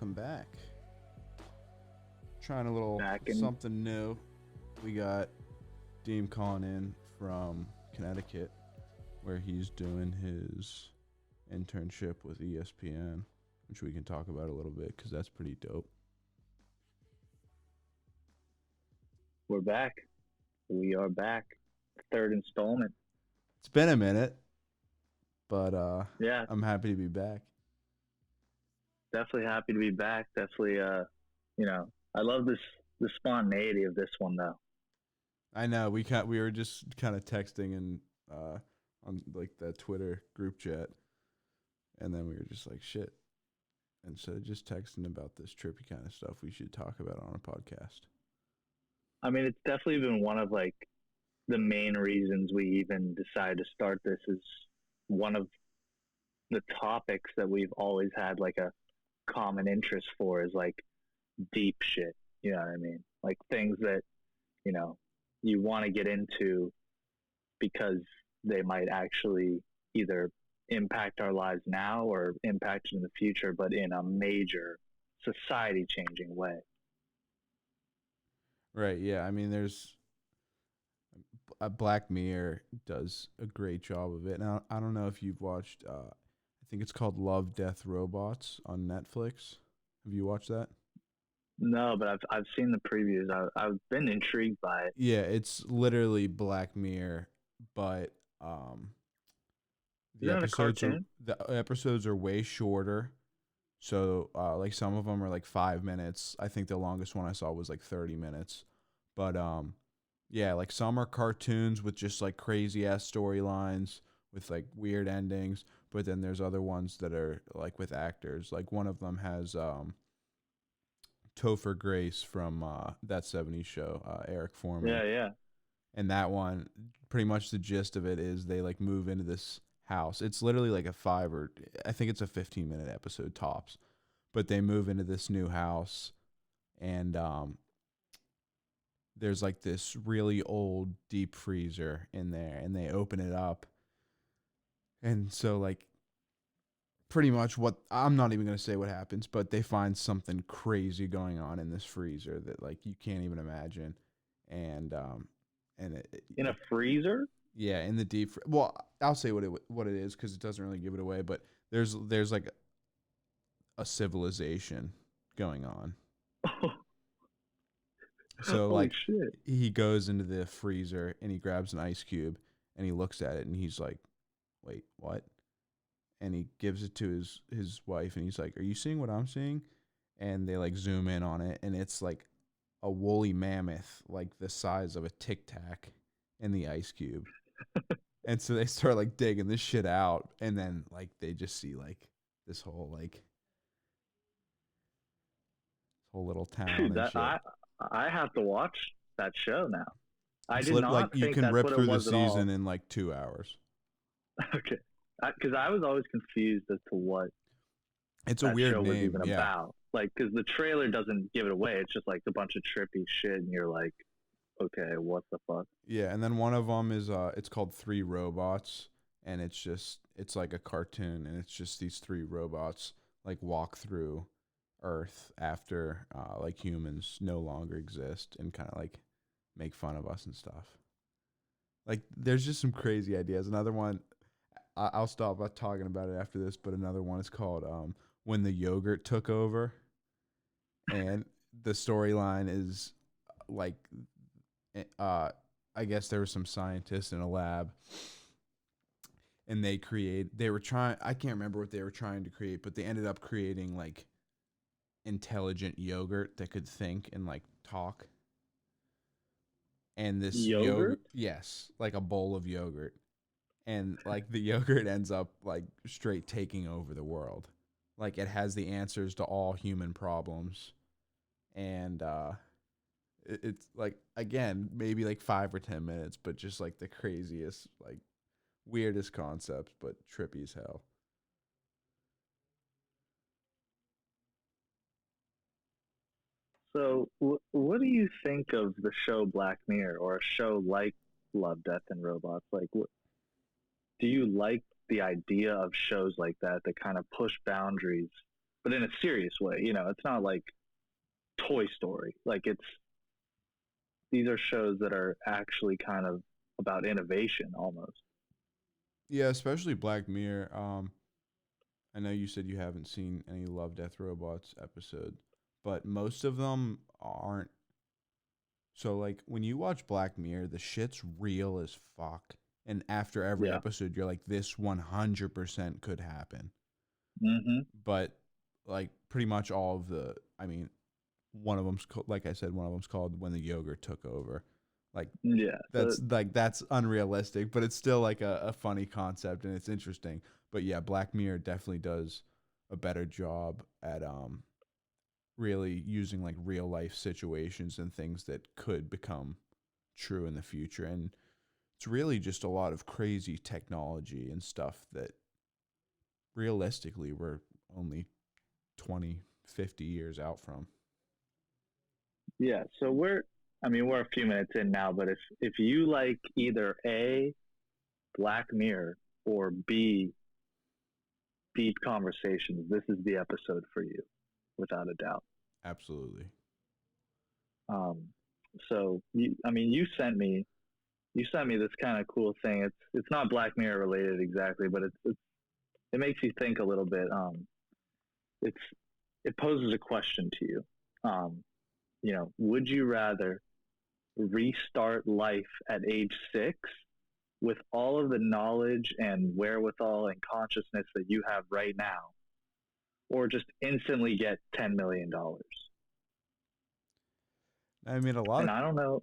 welcome back. Trying a little Back in. something new. We got Deem calling in from Connecticut, where he's doing his internship with ESPN, which we can talk about a little bit because that's pretty dope. We're back. We are back. Third installment. It's been a minute, but Yeah, I'm happy to be back. definitely happy to be back. Definitely, I love the spontaneity of this one though. I know we were just kind of texting and on like the Twitter group chat, and then we were just like, shit. Instead of just texting about this trippy kind of stuff, we should talk about it on a podcast. I mean, it's definitely been one of like the main reasons we even decided to start this. Is one of the topics that we've always had like a common interest for is like deep shit. You know what I mean? Like things that you want to get into because they might actually either impact our lives now or impact in the future, but in a major society changing way. Right, yeah. I mean, there's Black Mirror does a great job of it. Now, I don't know if you've watched, I think it's called Love, Death, Robots on Netflix. Have you watched that? No, but I've seen the previews. I've been intrigued by it. Yeah, it's literally Black Mirror, but Is it a cartoon? the episodes are way shorter. So like some of them are like 5 minutes. I think the longest one I saw was like 30 minutes. But yeah, like some are cartoons with just like crazy ass storylines with like weird endings. But then there's other ones that are like with actors. Like one of them has Topher Grace from That 70s Show, Eric Foreman. Yeah, yeah. And that one, pretty much the gist of it is they like move into this house. It's literally like I think it's a 15-minute episode tops. But they move into this new house, and there's like this really old deep freezer in there, and they open it up. And so like pretty much what I'm not even going to say what happens, but they find something crazy going on in this freezer that like you can't even imagine. And In a freezer? yeah, in the well, I'll say what it is cuz it doesn't really give it away, but there's like a civilization going on. So Holy like shit. he goes into the freezer and he grabs an ice cube and he looks at it and he's like, "Wait, what?" And he gives it to his wife and he's like, "Are you seeing what I'm seeing?" And they like zoom in on it and it's like a woolly mammoth like the size of a Tic Tac in the ice cube. And so they start like digging this shit out and then like they just see like this whole little town Dude, and that shit. I have to watch that show now. I did Like not you think can that's rip what it through the was at all. season in like 2 hours. Okay. Because I was always confused as to what It's a that weird show was name, even yeah. about. Like, because the trailer doesn't give it away. It's just like a bunch of trippy shit, and you're like, okay, what the fuck? Yeah, and then one of them is it's called Three Robots, and it's like a cartoon, and it's just these three robots like walk through Earth after like humans no longer exist, and kind of like make fun of us and stuff. Like, there's just some crazy ideas. Another one, I'll stop talking about it after this, but another one is called When the Yogurt Took Over, and the storyline is like I guess there were some scientists in a lab and they were trying, I can't remember what they were trying to create, but they ended up creating like intelligent yogurt that could think and like talk. And this Yogurt? yes, like a bowl of yogurt. And like the yogurt ends up like straight taking over the world. Like it has the answers to all human problems. And it's like again maybe like 5 or 10 minutes, but just like the craziest, like weirdest concepts, but trippy as hell. So, what do you think of the show Black Mirror or a show like Love, Death, and Robots? Like, do you like the idea of shows like that that kind of push boundaries but in a serious way. You know, it's not like Toy Story. Like these are shows that are actually kind of about innovation almost. Yeah, especially Black Mirror. I know you said you haven't seen any Love, Death, Robots episode, but most of them aren't. So like when you watch Black Mirror, the shit's real as fuck. And after every Yeah. episode, you're like, this 100% could happen. Mm-hmm. But like pretty much all of I mean, one of them's like I said, one of them's called When the Yogurt Took Over. Like Yeah. So that's unrealistic, but it's still like a funny concept and it's interesting. But yeah, Black Mirror definitely does a better job at really using like real life situations and things that could become true in the future. And it's really just a lot of crazy technology and stuff that realistically we're only 20, 50 years out from. yeah. So we're a few minutes in now, but if you like either A, Black Mirror, or B, deep conversations, this is the episode for you, without a doubt. Absolutely. Um, so you sent me this kind of cool thing. It's not Black Mirror related exactly, but it makes you think a little bit. It's it poses a question to you. Would you rather restart life at age 6 with all of the knowledge and wherewithal and consciousness that you have right now, or just instantly get $10 million? I mean, a lot And of. I don't know.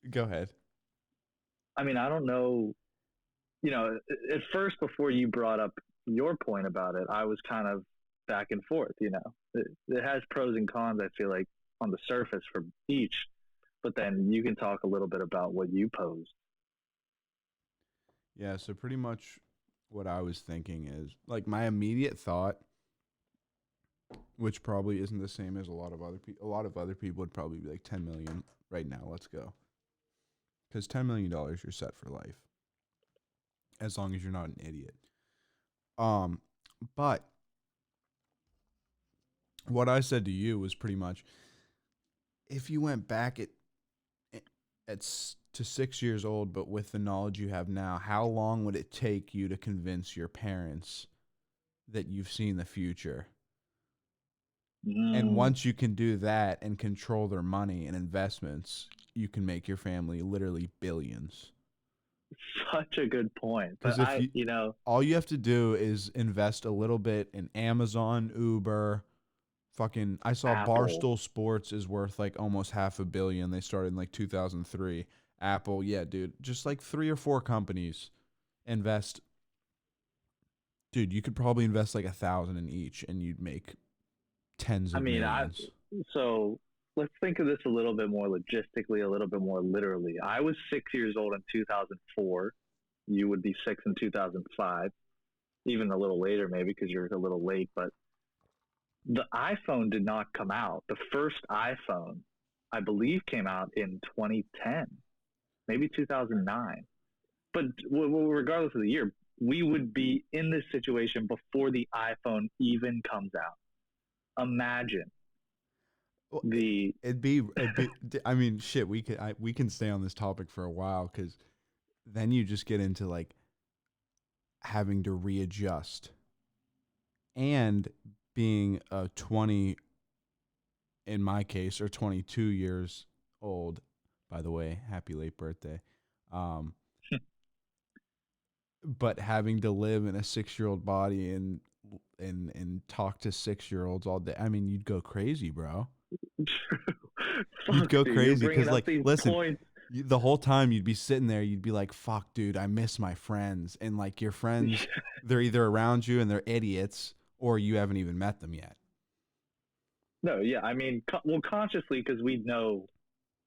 Go ahead. I mean, I don't know. At first, before you brought up your point about it, I was kind of back and forth. It has pros and cons, I feel like, on the surface for each, but then you can talk a little bit about what you posed. Yeah, so pretty much what I was thinking is like my immediate thought, which probably isn't the same as a lot of other people. A lot of other people would probably be like 10 million right now. Let's go. Because $10 million, you're set for life, as long as you're not an idiot. Um, but what I said to you was pretty much, if you went back to 6 years old, but with the knowledge you have now, how long would it take you to convince your parents that you've seen the future? And once you can do that and control their money and investments, you can make your family literally billions. Such a good point. Because But if all you have to do is invest a little bit in Amazon, Uber, fucking. I saw Apple. Barstool Sports is worth like almost $500 million. They started in like 2003. Apple, yeah, dude, just like 3 or 4 companies invest. Dude, you could probably invest like 1,000 in each, and you'd make tens of millions. So let's think of this a little bit more logistically, a little bit more literally. I was 6 years old in 2004. You would be 6 in 2005, even a little later maybe because you're a little late. But the iPhone did not come out. The first iPhone, I believe, came out in 2010, maybe 2009. But regardless of the year, we would be in this situation before the iPhone even comes out. Imagine it'd be I mean, shit, we can stay on this topic for a while, because then you just get into like having to readjust and being a 20, in my case, or 22 years old. By the way, happy late birthday. But having to live in a 6-year-old body and talk to 6-year-olds all day, I mean, you'd go crazy, bro. You'd go crazy because, like, listen, the whole time you'd be sitting there, you'd be like, fuck, dude, I miss my friends. And like your friends, they're either around you and they're idiots, or you haven't even met them yet. No, yeah, I mean, consciously, because we know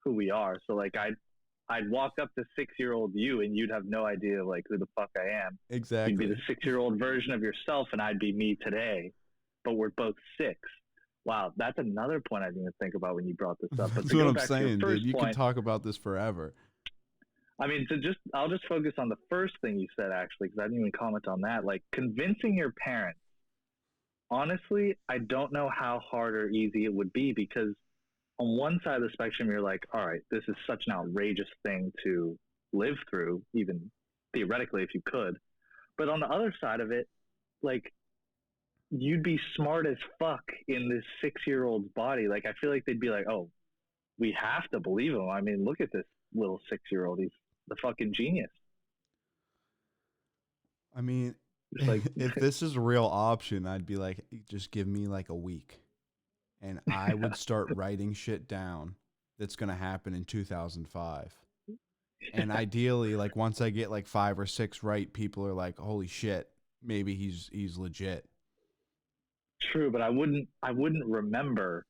who we are. So like I'd walk up to 6-year-old you and you'd have no idea like who the fuck I am. Exactly. You'd be the 6-year-old version of yourself and I'd be me today, but we're both 6. Wow, that's another point I didn't think about when you brought this up. But that's what I'm saying, dude. You can talk about this forever. I mean, I'll just focus on the first thing you said, actually, because I didn't even comment on that. Like, convincing your parents honestly, I don't know how hard or easy it would be because on one side of the spectrum, you're like, all right, this is such an outrageous thing to live through, even theoretically, if you could. But on the other side of it, like, you'd be smart as fuck in this 6-year-old's body. Like, I feel like they'd be like, oh, we have to believe him. I mean, look at this little 6-year-old. He's the fucking genius. I mean, It's like, if this is a real option, I'd be like, just give me like a week, and I would start writing shit down that's gonna happen in 2005. And ideally, like once I get like 5 or 6 right, people are like, "Holy shit, maybe he's legit." true, but I wouldn't remember.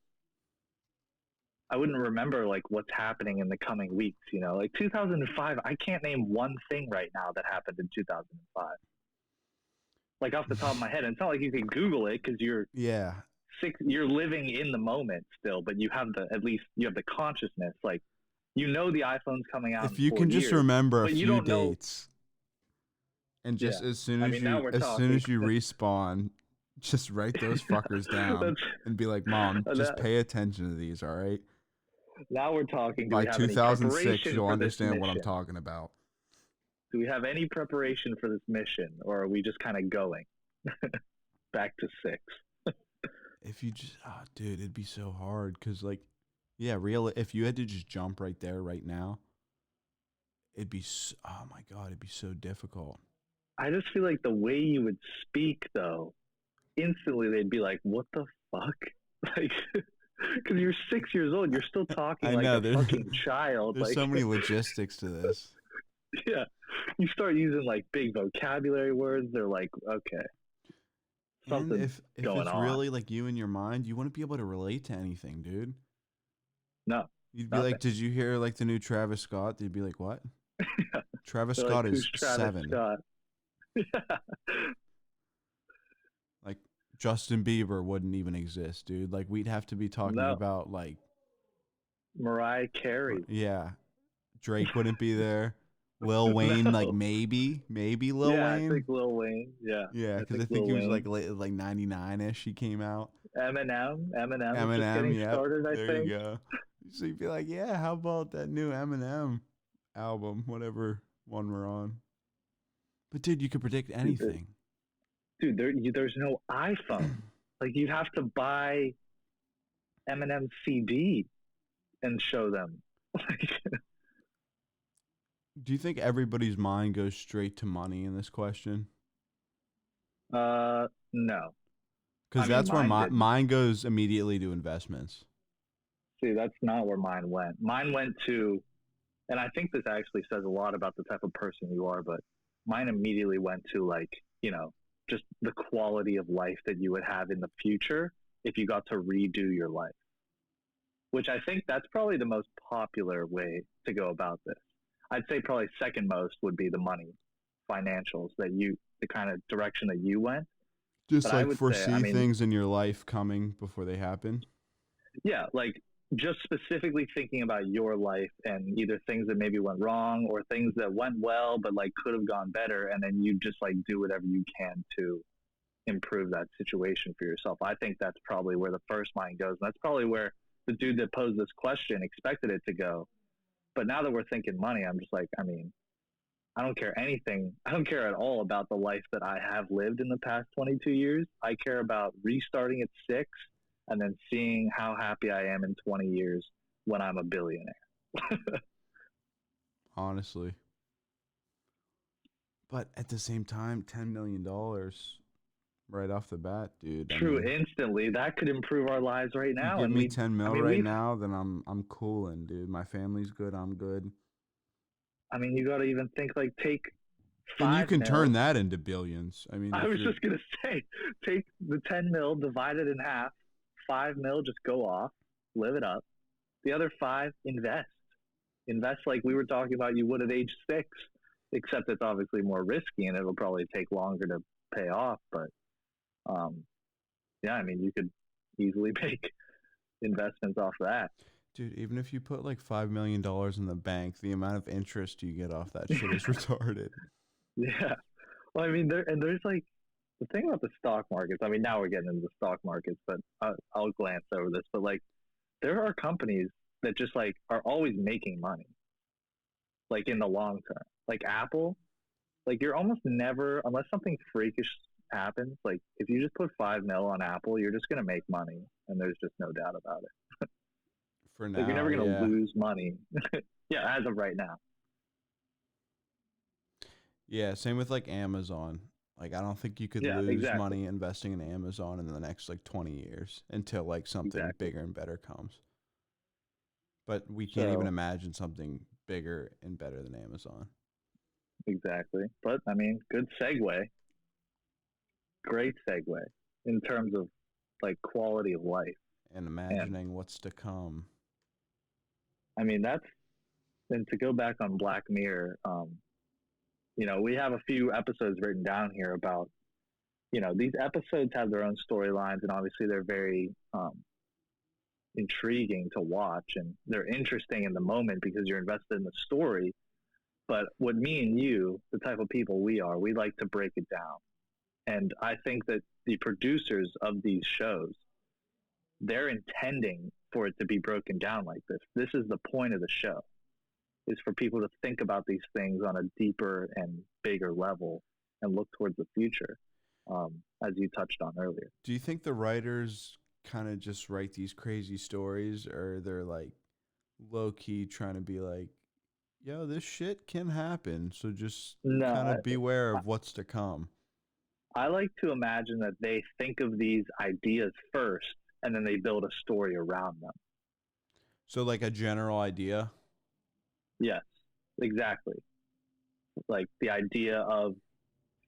I wouldn't remember like what's happening in the coming weeks. You know, like 2005. I can't name one thing right now that happened in 2005. Like off the top of my head. And it's not like you can Google it because Yeah, you're living in the moment still, but you have at least you have the consciousness. Like, you know, the iPhone's coming out if in you 4 can just years, remember a but you few don't know. dates, and Yeah. just as soon I as mean, now you we're as soon talking. as you respawn, just write those fuckers down That's, and be like, "Mom, just that, pay attention to these, all right?" now we're talking. Do By we have any 2006, preparation you'll for this understand what I'm mission? talking about. Do we have any preparation for this mission, or are we just kind of going back to 6? If you just, oh, dude, it'd be so hard because, like, yeah, if you had to just jump right there, right now, oh my God, it'd be so difficult. I just feel like the way you would speak, though, instantly they'd be like, "What the fuck?" Like, because you're 6 years old, you're still talking I like know a fucking child. there's Like, so many logistics to this. yeah, you start using like big vocabulary words. They're like, okay, And something's if going it's on. really like you in your mind, you wouldn't be able to relate to anything, dude. No, You'd be like, nothing. "Did you hear like the new Travis Scott?" They'd be like, "What?" Travis They're like, Scott who's is Travis 7. Scott? Like Justin Bieber wouldn't even exist, dude. Like we'd have to be talking No, about like, Mariah Carey. yeah, Drake wouldn't be there. Lil Wayne, like No. maybe Lil Yeah, I Wayne. think Lil Wayne. Yeah, Yeah, I because think I think Lil he was Wayne. like late, like 99ish. He came out. Eminem is just Eminem, getting yep. started, I There you think. go. So you'd be like, yeah, how about that new Eminem album, whatever one we're on. But dude, you could predict Dude, anything. there's no iPhone. Like, you'd have to buy Eminem CD and show them. Like, Do you think everybody's mind goes straight to money in this question? no. Because I mean, that's where mine didn't. mine goes immediately to investments. See, that's not where mine went. Mine went to, and I think this actually says a lot about the type of person you are, but mine immediately went to, like, you know, just the quality of life that you would have in the future if you got to redo your life, which I think that's probably the most popular way to go about this. I'd say probably second most would be the money, financials, the kind of direction that you went. Just But I like would say, I foresee mean, things in your life coming before they happen. yeah, like just specifically thinking about your life and either things that maybe went wrong or things that went well but like could have gone better, and then you just like do whatever you can to improve that situation for yourself. I think that's probably where the first mind goes, and that's probably where the dude that posed this question expected it to go. But now that we're thinking money, I'm just like, I mean, I don't care anything. I don't care at all about the life that I have lived in the past 22 years. I care about restarting at 6 and then seeing how happy I am in 20 years when I'm a billionaire. Honestly. But at the same time, $10 million right off the bat, dude. I True, mean, instantly. That could improve our lives right you now. give And me 10 I mil mean, right now, then I'm cooling, dude. My family's good, I'm good. you got to even think like take And you 5 can turn mil. that into billions. I mean, I if was you're just going to say, take the 10 mil, divide it in half, 5 mil, just go off, live it up. The other 5, invest like we were talking about you would at age 6, except it's obviously more risky and it'll probably take longer to pay off. But yeah, I mean, you could easily make investments off that. dude, even if you put like $5 million in the bank, the amount of interest you get off that shit is retarded. Yeah. Well, I mean, there's like the thing about the stock markets, I mean, now we're getting into the stock markets, but I'll glance over this. But like, there are companies that just like are always making money, like in the long term. Like Apple, like you're almost never, unless something freakish happens, like if you just put 5 mil on Apple, you're just gonna make money, and there's just no doubt about it. For Like you're now, never gonna yeah. lose money. Yeah, as of right now. Yeah, same with like Amazon. Like I don't think you could Yeah, lose exactly, money investing in Amazon in the next like 20 years until like something exactly. bigger and better comes. But we can't even So imagine something bigger and better than Amazon. exactly, but I mean, good segue, great segue in terms of like quality of life. And And imagining what's to come. I mean, that's, and to go back on Black Mirror, we have a few episodes written down here about, these episodes have their own storylines, and obviously they're very intriguing to watch, and they're interesting in the moment because you're invested in the story. But what me and you, the type of people we are, we like to break it down. And I think that the producers of these shows, they're intending for it to be broken down like this. This is the point of the show, is for people to think about these things on a deeper and bigger level and look towards the future, as you touched on earlier. Do you think the writers kind of just write these crazy stories, or they're like low key trying to be like, yo, this shit can happen. So just kind No, of beware I, of what's to come. I like to imagine that they think of these ideas first and then they build a story around them. So, like a general idea. Yes, exactly. Like the idea of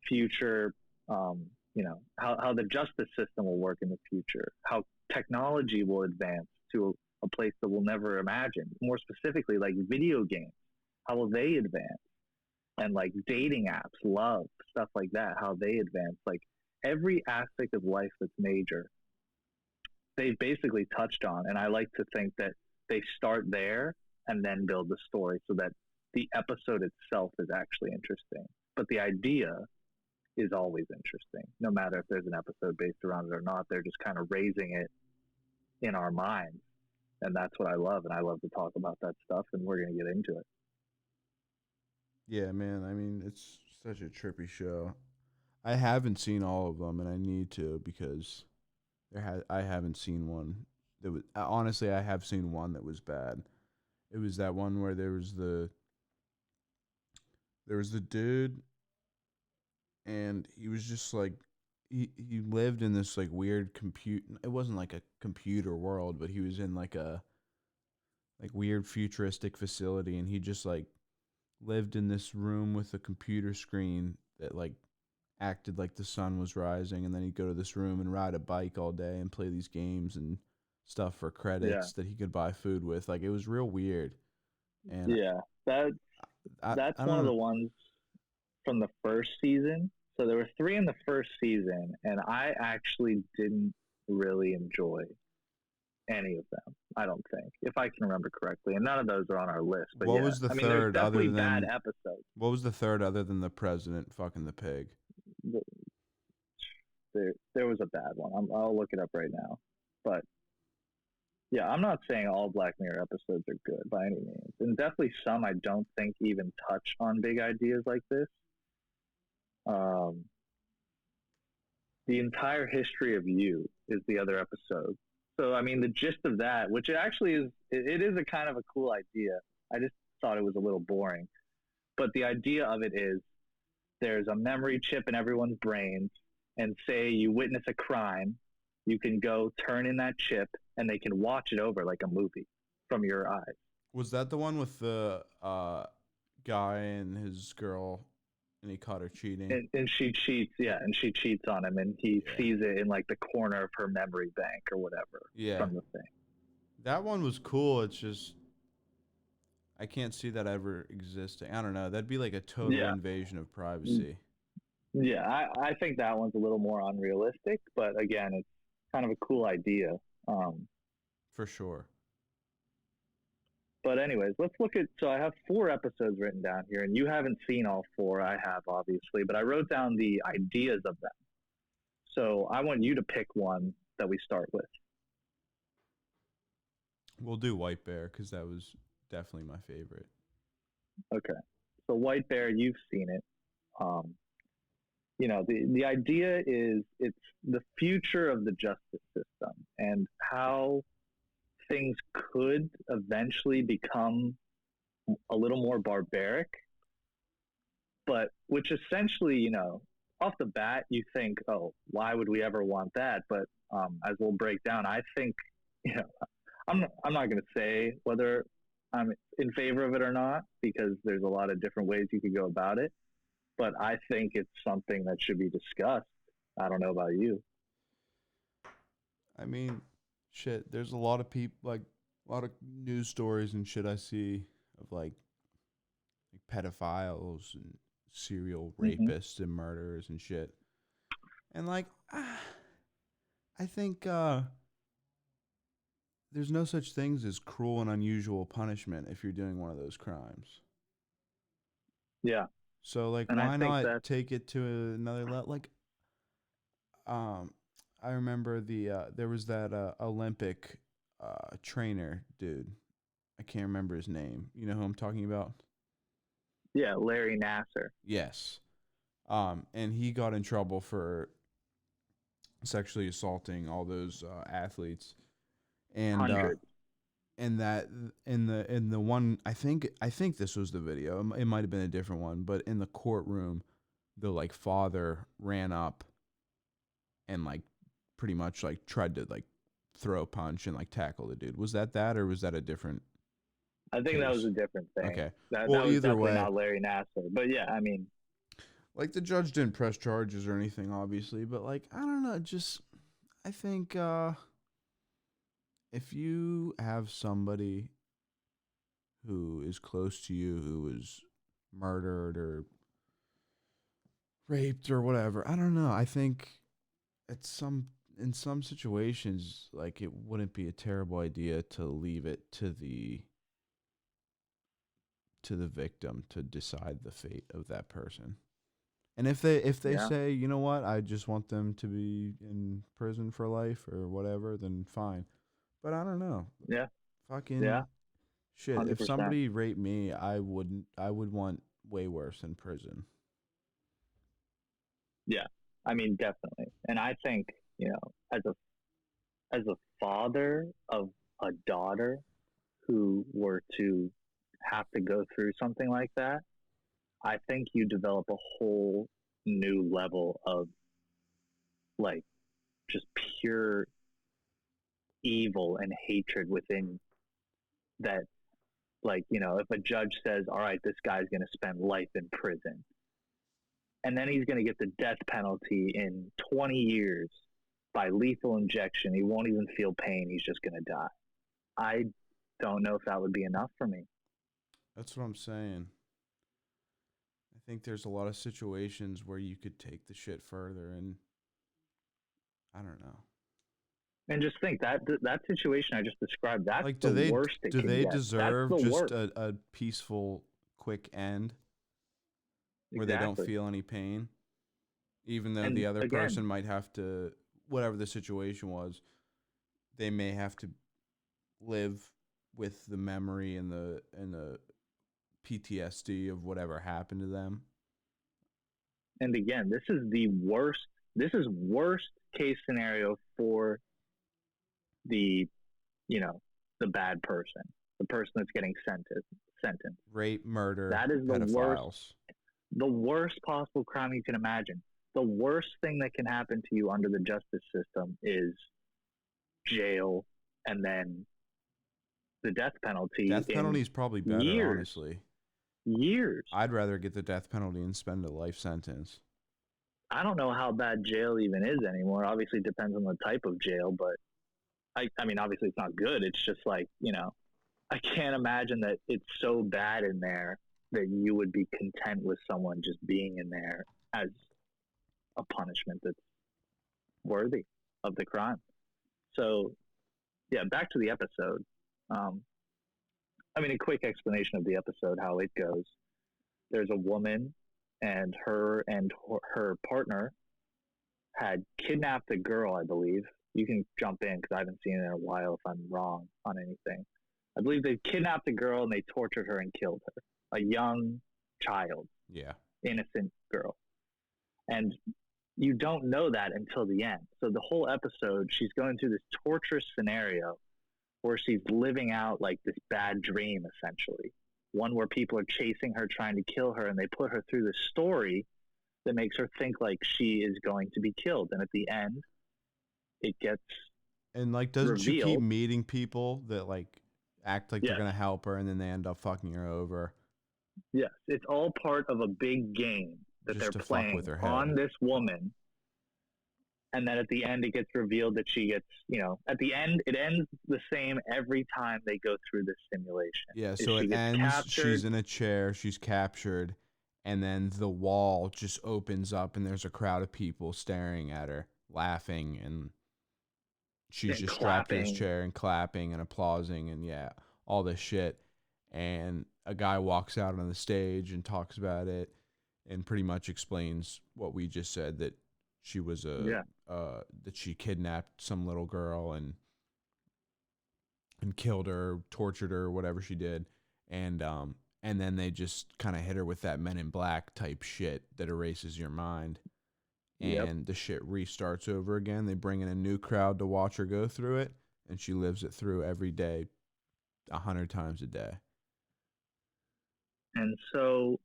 future, how the justice system will work in the future, how technology will advance to a place that we'll never imagine. More specifically, like video games, how will they advance? And like dating apps, love, stuff like that, how they advance. Like every aspect of life that's major, they basically touched on. And I like to think that they start there and then build the story so that the episode itself is actually interesting. But the idea is always interesting, no matter if there's an episode based around it or not. They're just kind of raising it in our minds. And that's what I love. And I love to talk about that stuff. And we're going to get into it. Yeah, man. I mean, it's such a trippy show. I haven't seen all of them, and I need to because I haven't seen one that was honestly I have seen one that was bad. It was that one where there was the dude, and he was just like he lived in this like weird compute. It wasn't like a computer world, but he was in like a like weird futuristic facility, and he just like lived in this room with a computer screen that like acted like the sun was rising, and then he'd go to this room and ride a bike all day and play these games and stuff for Yeah. credits that he could buy food with. Like it was real weird. And Yeah. That, that's I one of the don't ones from the first season. So there were three in the first season, and I actually didn't really enjoy any of them. I don't think, if I can remember correctly, and none of those are on our list. But what yeah, was the I mean, there's third definitely other bad than episodes. what was the third other than the president fucking the pig? There was a bad one. I'll look it up right now. But yeah, I'm not saying all Black Mirror episodes are good by any means, and definitely some I don't think even touch on big ideas like this. Um, the entire history of you is the other episode. So I mean, the gist of that, which it actually is, it is a kind of a cool idea. I just thought it was a little boring, but the idea of it is there's a memory chip in everyone's brains, and say you witness a crime, you can go turn in that chip, and they can watch it over like a movie from your eyes. Was that the one with the guy and his girl and he caught her cheating? And she cheats, yeah, and she cheats on him, and he Yeah. sees it in like the corner of her memory bank or whatever Yeah. from the thing. That one was cool. It's just I can't see that ever existing. I don't know. That'd be like a total Yeah, invasion of privacy. yeah, I think that one's a little more unrealistic, but again, it's kind of a cool idea. Um, For sure. but anyways, let's look at. So I have 4 episodes written down here, and you haven't seen all 4. I have obviously, but I wrote down the ideas of them. So I want you to pick one that we start with. We'll do White Bear because that was definitely my favorite. Okay. So White Bear, you've seen it. Um, the idea is it's the future of the justice system and how things could eventually become a little more barbaric, but which essentially, off the bat, you think, oh, why would we ever want that? But as we'll break down, I think, you know, I'm not going to say whether I'm in favor of it or not because there's a lot of different ways you could go about it. But I think it's something that should be discussed. I don't know about you. I mean, shit. There's a lot of people, like a lot of news stories and shit I see of like pedophiles and serial Mm-hmm. rapists and murderers and shit. And like, I think there's no such things as cruel and unusual punishment if you're doing one of those crimes. Yeah, So like, and I why think not that take it to another level? Like, um, I remember there was that Olympic trainer dude. I can't remember his name. You know who I'm talking about? yeah, Larry Nasser, Yes. And he got in trouble for sexually assaulting all those athletes, and hundreds. that in the one I think this was the video. It might have been a different one, but in the courtroom, the like father ran up and like pretty much like tried to like throw a punch and like tackle the dude. Was that or was that a different I think that was case? a different thing. Okay. That Well, was either definitely way, not Larry Nasser. But yeah, I mean, like the judge didn't press charges or anything, obviously, but like I don't know, just I think if you have somebody who is close to you who was murdered or raped or whatever, I don't know. I think it's in some situations like it wouldn't be a terrible idea to leave it to the victim to decide the fate of that person. And if they yeah, say, you know what, I just want them to be in prison for life or whatever, then fine. But I don't know. yeah, yeah, Fucking shit. If 100%. somebody raped me, I would want way worse than prison. Yeah, I mean, definitely. And I think, as a father of a daughter who were to have to go through something like that, I think you develop a whole new level of like just pure evil and hatred within that. Like, if a judge says, all right, this guy's going to spend life in prison and then he's going to get the death penalty in 20 years by lethal injection, he won't even feel pain. He's just going to die. I don't know if that would be enough for me. That's what I'm saying. I think there's a lot of situations where you could take the shit further, and I don't know. And just think that situation I just described, that's Like, the worst it do can they get. That's deserve the just worst. a peaceful, quick end where they don't Exactly. feel any pain, even though the And other again, person might have to, whatever the situation was, they may have to live with the memory and the PTSD of whatever happened to them. and again, this is the worst. This is worst case scenario for the, you know, the bad person, the person that's getting sentenced. Rape, murder, That is pedophiles. the worst possible crime you can imagine. The worst thing that can happen to you under the justice system is jail and then the death penalty Death penalty in is probably better, years, honestly. years. I'd rather get the death penalty and spend a life sentence. I don't know how bad jail even is anymore. Obviously, it depends on the type of jail, but I mean, obviously, it's not good. It's just like, I can't imagine that it's so bad in there that you would be content with someone just being in there as a punishment that's worthy of the crime. So, yeah, back to the episode. Um, I mean, a quick explanation of the episode, how it goes. There's a woman, and her partner had kidnapped a girl, I believe. You can jump in because I haven't seen it in a while if I'm wrong on anything. I believe they kidnapped a girl and they tortured her and killed her. A young child. Yeah. Innocent girl. And you don't know that until the end. So the whole episode, she's going through this torturous scenario where she's living out like this bad dream, essentially. One where people are chasing her, trying to kill her, and they put her through this story that makes her think like she is going to be killed. And at the end, it gets And like, doesn't revealed. she keep meeting people that like act like Yes. they're gonna help her, and then they end up fucking her over? Yes, it's all part of a big game that Just they're to fuck playing with her head. on this woman. And then at the end, it gets revealed that she gets, at the end, it ends the same every time they go through this simulation. Yeah, so it ends, captured. She's in a chair, she's captured, and then the wall just opens up and there's a crowd of people staring at her, laughing, and she's just strapped in this chair and clapping and applauding and all this shit. And a guy walks out on the stage and talks about it and pretty much explains what we just said, that she was that she kidnapped some little girl and killed her, tortured her, whatever she did, and then they just kind of hit her with that Men in Black type shit that erases your mind, and the shit restarts over again. They bring in a new crowd to watch her go through it, and she lives it through every day, 100 times a day. And so,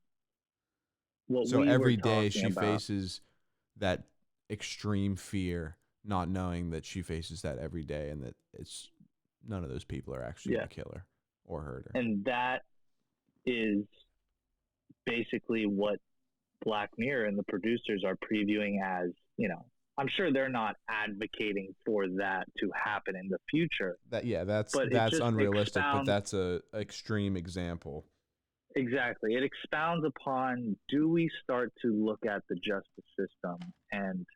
every day she faces that extreme fear, not knowing that she faces that every day, and that it's none of those people are actually going to kill her or hurt her. And that is basically what Black Mirror and the producers are previewing as, I'm sure they're not advocating for that to happen in the future. That's unrealistic, but that's a extreme example. Exactly. It expounds upon, do we start to look at the justice system and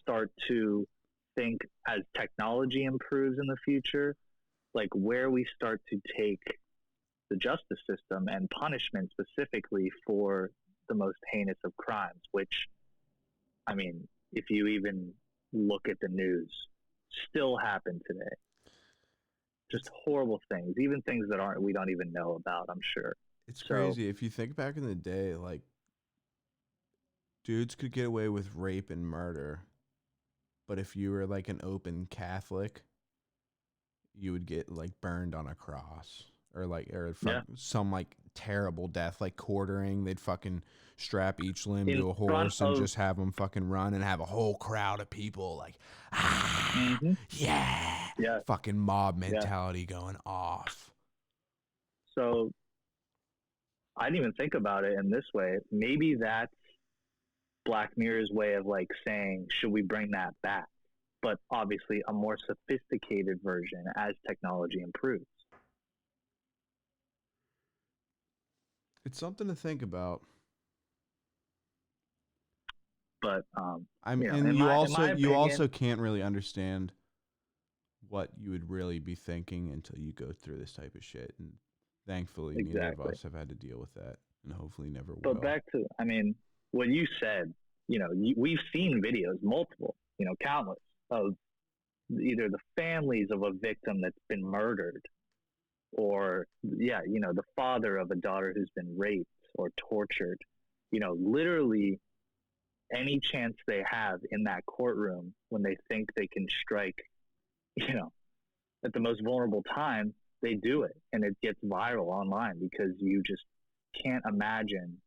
start to think as technology improves in the future, like where we start to take the justice system and punishment specifically for the most heinous of crimes, which, I mean, if you even look at the news, still happen today. Just horrible things, even things that we don't even know about, I'm sure. It's crazy. If you think back in the day, like, dudes could get away with rape and murder, but if you were like an open Catholic, you would get like burned on a cross, or some like terrible death, like quartering. They'd fucking strap each limb to a horse and just have them fucking run, and have a whole crowd of people like, fucking mob mentality going off. So I didn't even think about it in this way. Maybe that's Black Mirror's way of like saying, should we bring that back? But obviously a more sophisticated version as technology improves. It's something to think about. But you also can't really understand what you would really be thinking until you go through this type of shit. And thankfully, neither of us have had to deal with that, and hopefully never will. But back to, what you said, we've seen videos, multiple, countless, of either the families of a victim that's been murdered, or, the father of a daughter who's been raped or tortured, literally any chance they have in that courtroom when they think they can strike, at the most vulnerable time, they do it, and it gets viral online because you just can't imagine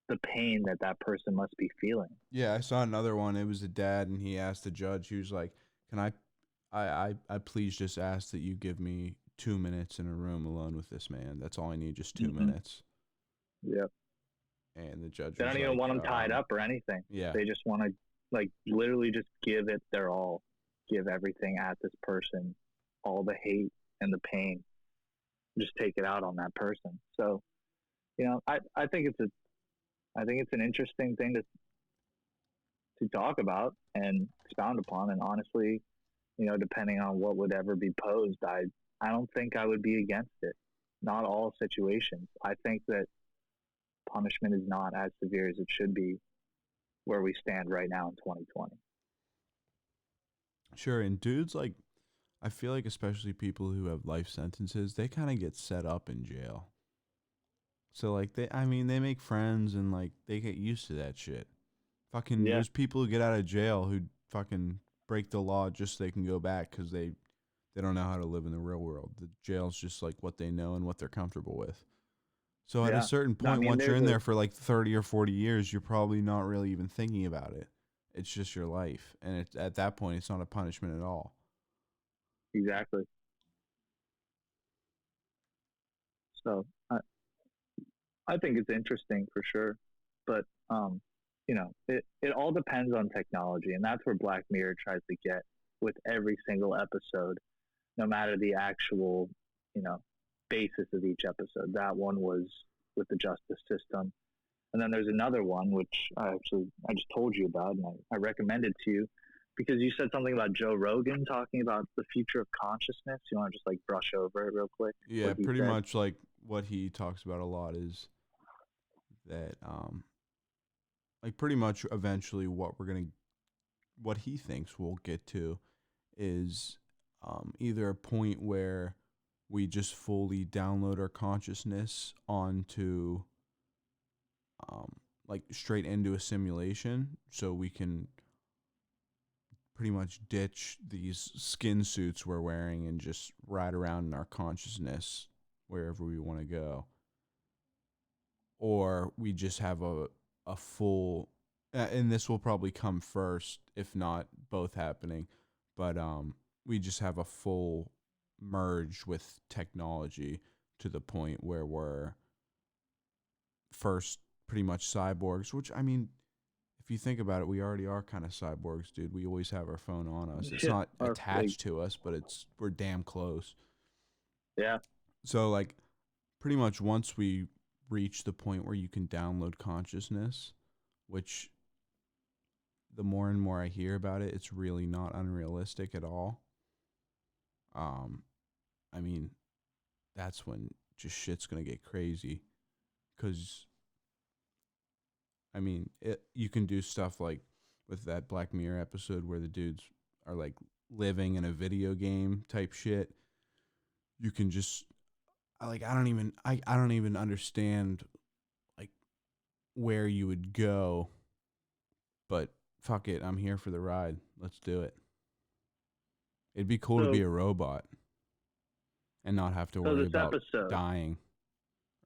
the pain that person must be feeling. Yeah, I saw another one. It was a dad, and he asked the judge, he was like, can I please just ask that you give me 2 minutes in a room alone with this man. That's all I need, just 2 minutes. Yep. And the judge, they don't even want them tied up or anything. Yeah. They just want to, like, literally just give it their all, give everything at this person, all the hate and the pain, just take it out on that person. So, I think it's an interesting thing to talk about and expound upon. And honestly, depending on what would ever be posed, I don't think I would be against it. Not all situations. I think that punishment is not as severe as it should be where we stand right now in 2020. Sure, and dudes like I feel like especially people who have life sentences, they kind of get set up in jail. So like they make friends and like they get used to that shit. Fucking Yeah, there's people who get out of jail who fucking break the law just so they can go back cuz they don't know how to live in the real world. The jail's just like what they know and what they're comfortable with. So at a yeah. certain I point mean, once you're there's in a there for like 30 or 40 years, you're probably not really even thinking about it. It's just your life and at that point it's not a punishment at all. exactly. So I think it's interesting for sure, but it all depends on technology, and that's where Black Mirror tries to get with every single episode, no matter the actual you know basis of each episode. That one was with the justice system, and then there's another one which I just told you about, and I recommended to you because you said something about Joe Rogan talking about the future of consciousness. You want to just like brush over it real quick? Yeah, What he pretty said? much like what he talks about a lot is that like pretty much eventually what he thinks we'll get to is either a point where we just fully download our consciousness onto like straight into a simulation so we can pretty much ditch these skin suits we're wearing and just ride around in our consciousness wherever we want to go, or we just have a full and this will probably come first if not both happening, but we just have a full merge with technology to the point where we're first pretty much cyborgs, which I mean if you think about it, we already are kind of cyborgs, dude. We always have our phone on us. It's Yeah, not or like, attached to us, but we're damn close. yeah. So like pretty much once we reach the point where you can download consciousness, which the more and more I hear about it, it's really not unrealistic at all. Um, I mean, that's when just shit's gonna get crazy. Cause I mean, you can do stuff like with that Black Mirror episode where the dudes are like living in a video game type shit. You can just I don't even understand like where you would go, but fuck it, I'm here for the ride. Let's do it. It'd be cool to be So, a robot and not have to so worry this about episode, dying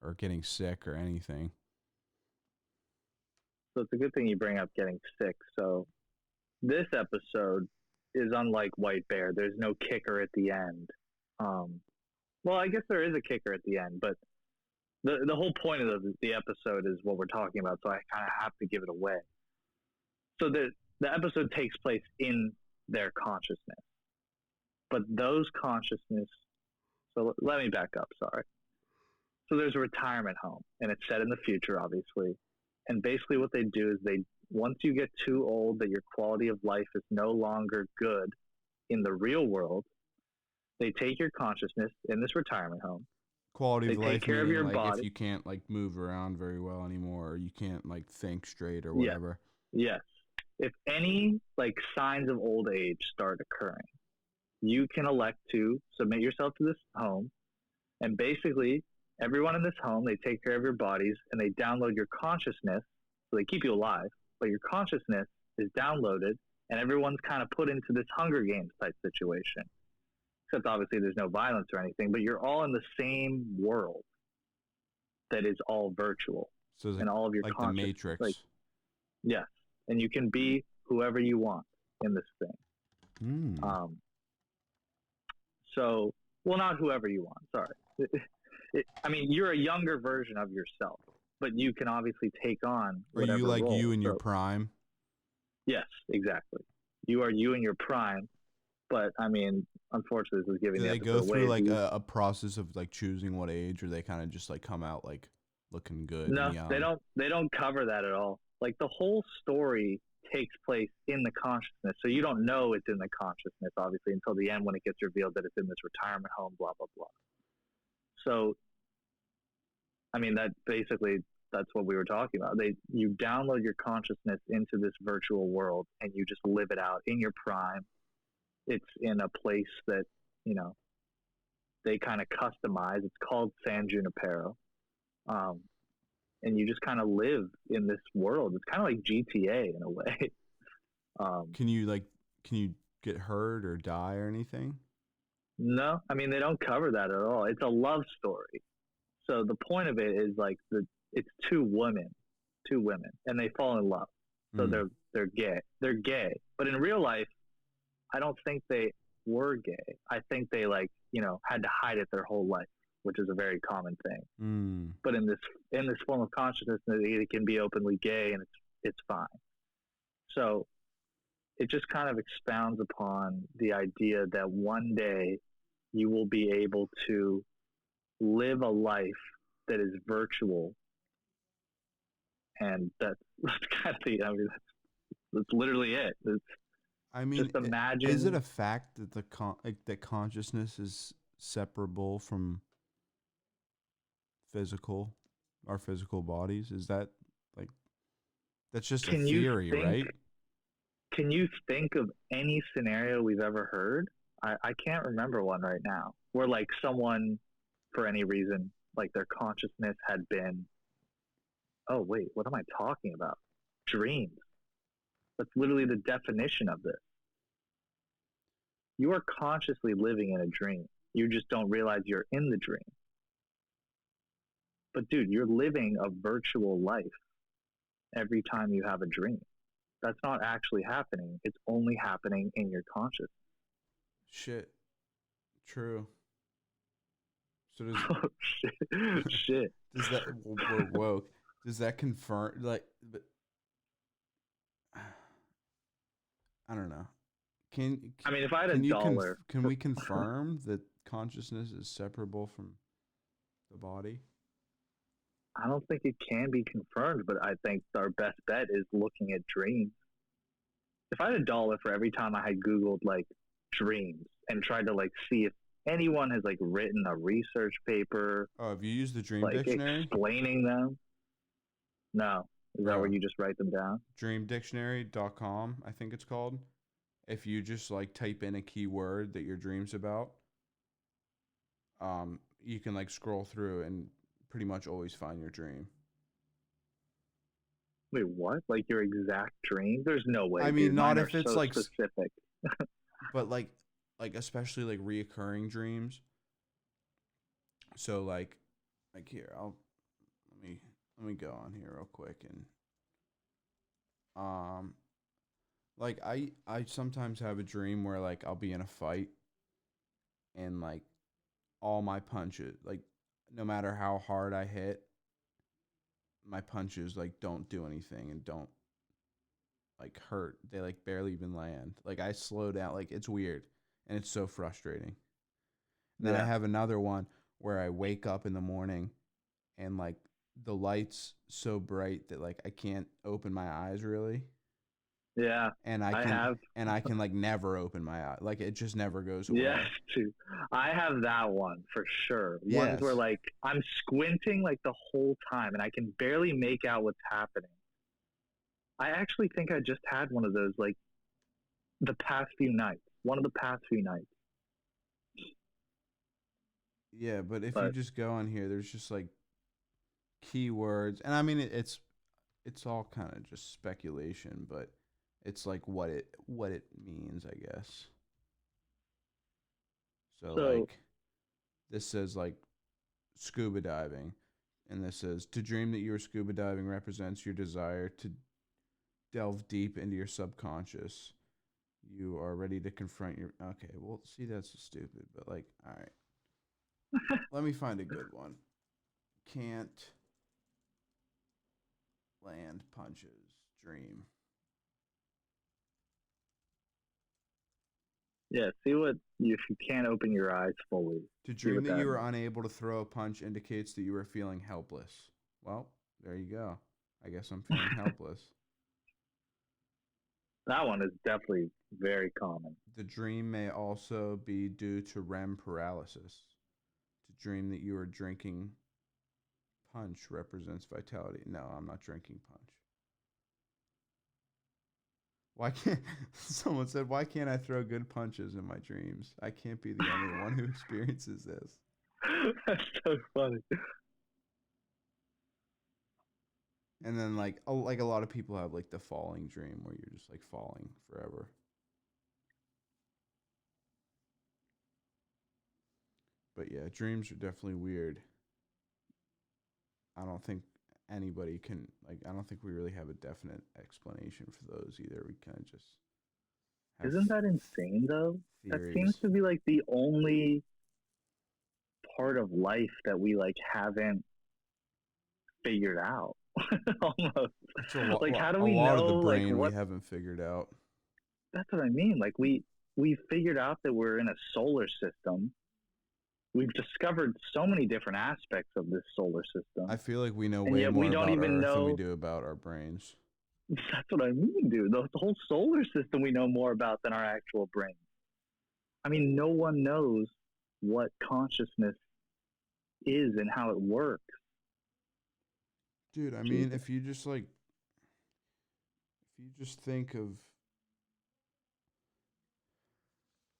or getting sick or anything. so it's a good thing you bring up getting sick. So this episode is unlike White Bear. There's no kicker at the end. Um, well, I guess there is a kicker at the end, but the whole point of the episode is what we're talking about. So I kind of have to give it away. So the episode takes place in their consciousness, but those consciousness. So let me back up. Sorry. So there's a retirement home, and it's set in the future, obviously. And basically, what they do is once you get too old that your quality of life is no longer good in the real world, they take your consciousness in this retirement home. Quality They of take life care of meaning your like if body. you can't like move around very well anymore or you can't like think straight or Yes, whatever. yes. If any like signs of old age start occurring, you can elect to submit yourself to this home, and basically everyone in this home, they take care of your bodies and they download your consciousness. So they keep you alive, but your consciousness is downloaded and everyone's kind of put into this Hunger Games type situation. Except obviously there's no violence or anything, but you're all in the same world that is all virtual. So it's And all of your like the conscious, like, Matrix. yes. And you can be whoever you want in this thing. Hmm. So, well, not whoever you want. Sorry. I mean, you're a younger version of yourself, but you can obviously take on Are you whatever like role. you in your So, prime? yes, exactly. You are you in your prime, but I mean, unfortunately, this is giving Do the they episode go away. through like a process of like choosing what age, or they kind of just like come out like looking good and No, young? they don't. They don't cover that at all. Like the whole story takes place in the consciousness, so you don't know it's in the consciousness, obviously, until the end when it gets revealed that it's in this retirement home. Blah blah blah. So, I mean, that basically That's what we were talking about. You download your consciousness into this virtual world and you just live it out in your prime. It's in a place that, you know, they kind of customize. It's called San Junipero. And you just kind of live in this world. It's kind of like GTA in a way. Can you get hurt or die or anything? No, I mean, they don't cover that at all. It's a love story. So the point of it is like it's two women, and they fall in love. So they're gay. They're gay. But in real life, I don't think they were gay. I think they had to hide it their whole life, which is a very common thing. But in this form of consciousness, it can be openly gay, and it's fine. So it just kind of expounds upon the idea that one day you will be able to live a life that is virtual, and that's kind of that's literally it. Just imagine. Is it a fact that that consciousness is separable from our physical bodies? Is that that's just a theory, right? Can you think of any scenario we've ever heard? I can't remember one right now where someone, for any reason, their consciousness had been, oh wait, what am I talking about? Dreams. That's literally the definition of this. You are consciously living in a dream. You just don't realize you're in the dream. But dude, you're living a virtual life every time you have a dream. That's not actually happening. It's only happening in your consciousness. Shit. True. So does shit. Does that we're woke? Does that confirm I don't know. If I had a dollar, can we confirm that consciousness is separable from the body? I don't think it can be confirmed, but I think our best bet is looking at dreams. If I had a dollar for every time I had Googled dreams and tried to see if anyone has written a research paper. Oh, have you used the dream dictionary? Explaining them? No. Is that where you just write them down? Dreamdictionary.com, I think it's called. If you just type in a keyword that your dream's about, you can scroll through and pretty much always find your dream. Wait, what? Your exact dream? There's no way. I mean, dude. not Mine if it's so specific. But especially reoccurring dreams. So here, let me go on here real quick and I sometimes have a dream where I'll be in a fight and all my punches, no matter how hard I hit, my punches don't do anything and don't hurt. They barely even land. I slow down. It's weird and it's so frustrating. And then I have another one where I wake up in the morning and the light's so bright that I can't open my eyes really. Yeah. And I can never open my eye. It just never goes away. Yes, too. I have that one for sure. Yes. Ones where I'm squinting the whole time and I can barely make out what's happening. I actually think I just had one of those the past few nights. One of the past few nights. Yeah, but if you just go on here, there's just keywords, and I mean it's all kind of just speculation, but it's what it means, I guess. So this says scuba diving, and this says to dream that you are scuba diving represents your desire to delve deep into your subconscious. You are ready to confront your okay. Well, see, that's stupid, but all right. Let me find a good one. Can't land punches. Dream. Yeah, see what if you can't open your eyes fully. To dream that you are unable to throw a punch indicates that you are feeling helpless. Well, there you go. I guess I'm feeling helpless. That one is definitely very common. The dream may also be due to REM paralysis. To dream that you are drinking Punch represents vitality. No, I'm not drinking punch. Why can't someone said, why can't I throw good punches in my dreams? I can't be the only one who experiences this. That's so funny. And then like a lot of people have like the falling dream where you're just like falling forever. But yeah, dreams are definitely weird. I don't think anybody can like I don't think we really have a definite explanation for those either. We kind of just have Isn't that insane though? That seems theories. to be like the only part of life that we like haven't figured out. Almost. It's a Like how do a we lot of know the like brain we what haven't figured out. that's what I mean. Like we figured out that we're in a solar system. We've discovered so many different aspects of this solar I system. feel like we know And way yet we more don't about even Earth than we know. do about our brains. That's what I mean, dude. The whole solar system we know more about than our actual brain. I mean, no one knows what consciousness is and how it works. Dude, I mean, Jesus. if you just think of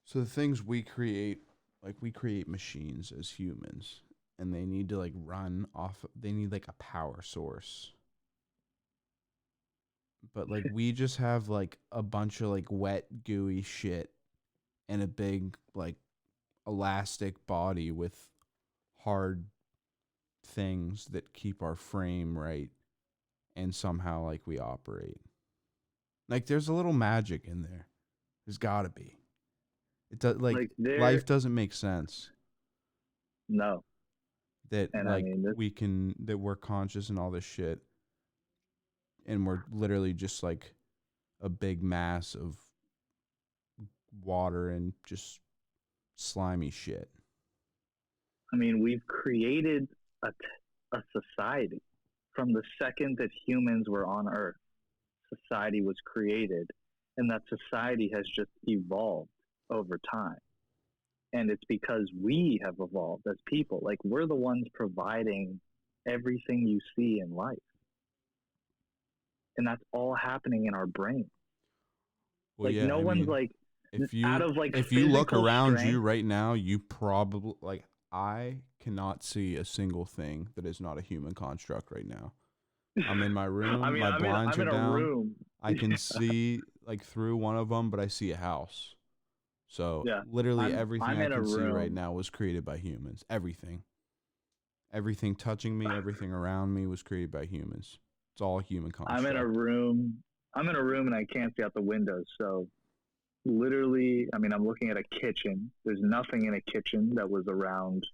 so the things we create, like we create machines as humans and they need to like run off they need like a power source. But like we just have like a bunch of like wet gooey shit and a big like elastic body with hard things that keep our frame right and somehow like we operate. Like there's a little magic in there. There's got to be. It does like Like there, life doesn't make sense no. that And I like mean, this, we can that we're conscious and all this shit and we're literally just like a big mass of water and just slimy shit. I mean, we've created a society from the second that humans were on Earth. Society was created, and that society has just evolved over time. And it's because we have evolved as people. Like, we're the ones providing everything you see in life. And that's all happening in our brain. Well, Like, yeah, no I one's mean, like, if out you of like if you look physical around you strength. right now, you probably like I cannot see a single thing that is not a human construct right now. I'm in my I room, mean, my blinds I'm are in a down. room. I can see like through one of them, but I see a house. So Yeah, literally everything I'm I in a can see right room. now was created by humans. Everything. Everything touching me, everything around me was created by humans. It's all a human I'm in a construct. room. I'm in a room and I can't see out the window. So literally, I mean, I'm looking at a kitchen. There's nothing in a kitchen that was around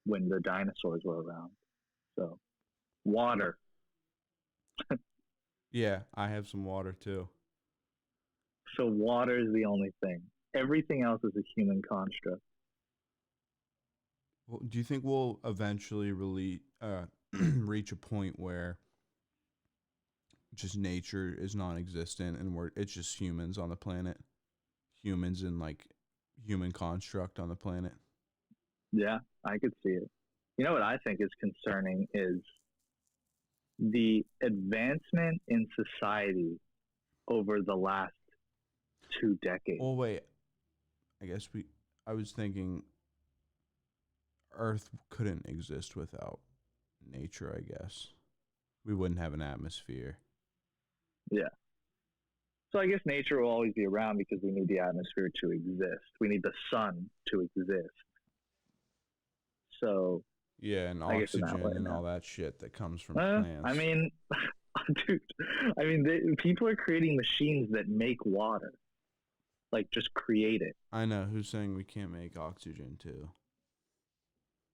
when the dinosaurs were around. So water. Yeah, I have some water too. So water is the only thing. Everything else is a human construct. Well, do you think we'll eventually really reach a point where just nature is non-existent and it's just humans on the planet, humans and like human construct on the planet? Yeah, I could see it. You know what I think is concerning is the advancement in society over the last 2 decades. Oh wait, I guess I was thinking Earth couldn't exist without nature. I guess we wouldn't have an atmosphere. Yeah. So I guess nature will always be around because we need the atmosphere to exist. We need the sun to exist. So Yeah, and I guess in that way, oxygen and no. all that shit that comes from plants. I mean, dude, I mean, people are creating machines that make water, like just create it. I know who's saying we can't make oxygen too.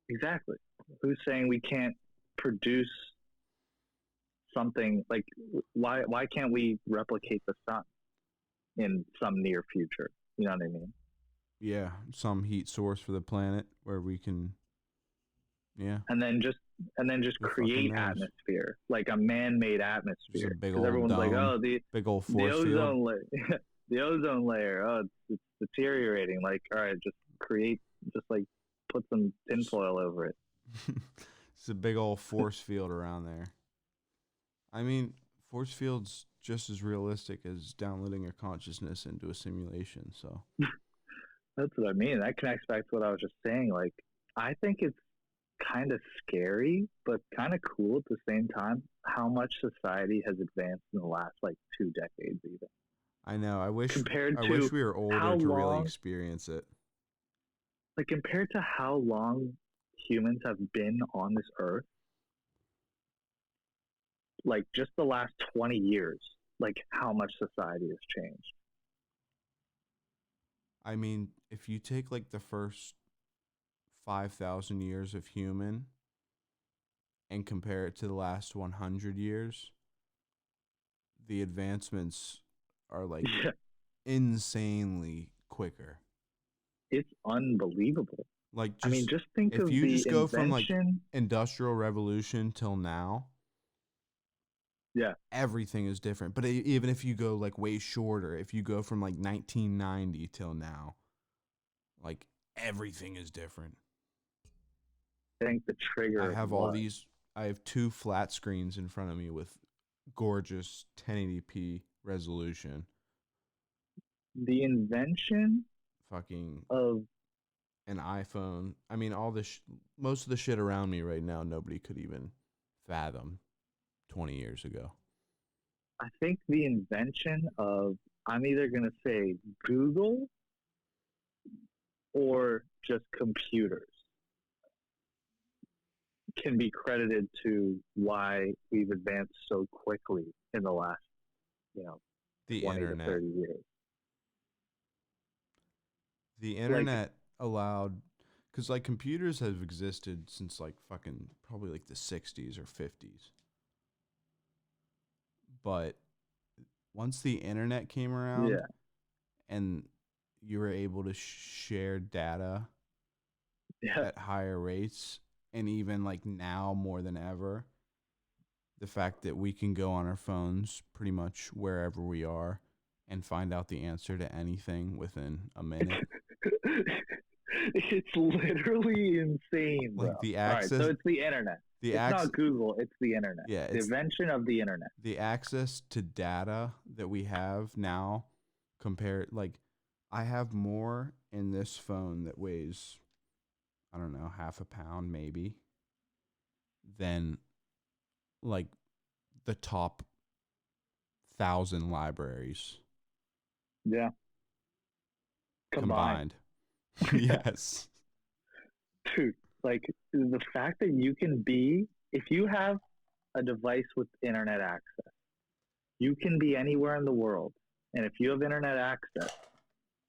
Exactly. Who's saying we can't produce something like why can't we replicate the sun in some near future? You know what I mean? Yeah, some heat source for the planet where we can. Yeah, And then just who fucking create knows? atmosphere, like a man-made Just a atmosphere. big Because old everyone's like, dome, oh, big old the force field. ozone layer, the ozone layer. Oh, it's deteriorating. Like, all right, just create, just like put some tinfoil over it. It's a big old force field around there. I mean, force field's just as realistic as downloading your consciousness into a simulation. So That's what I mean. That connects back to what I was just saying. Like, I think it's kind of scary, but kind of cool at the same time how much society has advanced in the last like 2 decades, even. I know. I wish Compared I to wish we were older how to really long, experience it. like, compared to how long humans have been on this earth, like, just the last 20 years, like, how much society has changed. I mean, if you take like the first 5,000 years of human and compare it to the last 100 years, the advancements are like Yeah, insanely quicker. it's unbelievable. Like, I mean, just think if of you the just go from like invention. industrial revolution till now, Yeah, everything is different. But even if you go like way shorter, if you go from like 1990 till now, like everything is different. I think the I trigger have all was these. I have two flat screens in front of me with gorgeous 1080p resolution. the invention Fucking of, an iPhone. I mean, all this. Most of the shit around me right now, nobody could even fathom 20 years ago. I think the invention of, I'm either going to say Google or just computers, can be credited to why we've advanced so quickly in the last, you know, The 20 to internet. 30 years. The Like, internet allowed, because like computers have existed since like fucking probably like the 60s or 50s. But once the internet came around yeah, and you were able to share data yeah, at higher rates, and even like now more than ever, the fact that we can go on our phones pretty much wherever we are and find out the answer to anything within a minute. it's literally insane, bro. Like the All right, so access, it's the internet. the It's access, not Google, it's the internet. yeah, The it's invention of the internet. the access to data that we have now compared, like, I have more in this phone that weighs, I don't know, half a pound maybe, than like the top 1,000 libraries Yeah, combined. combined. Yes. Dude, like, the fact that you can be, if you have a device with internet access, you can be anywhere in the world. And if you have internet access,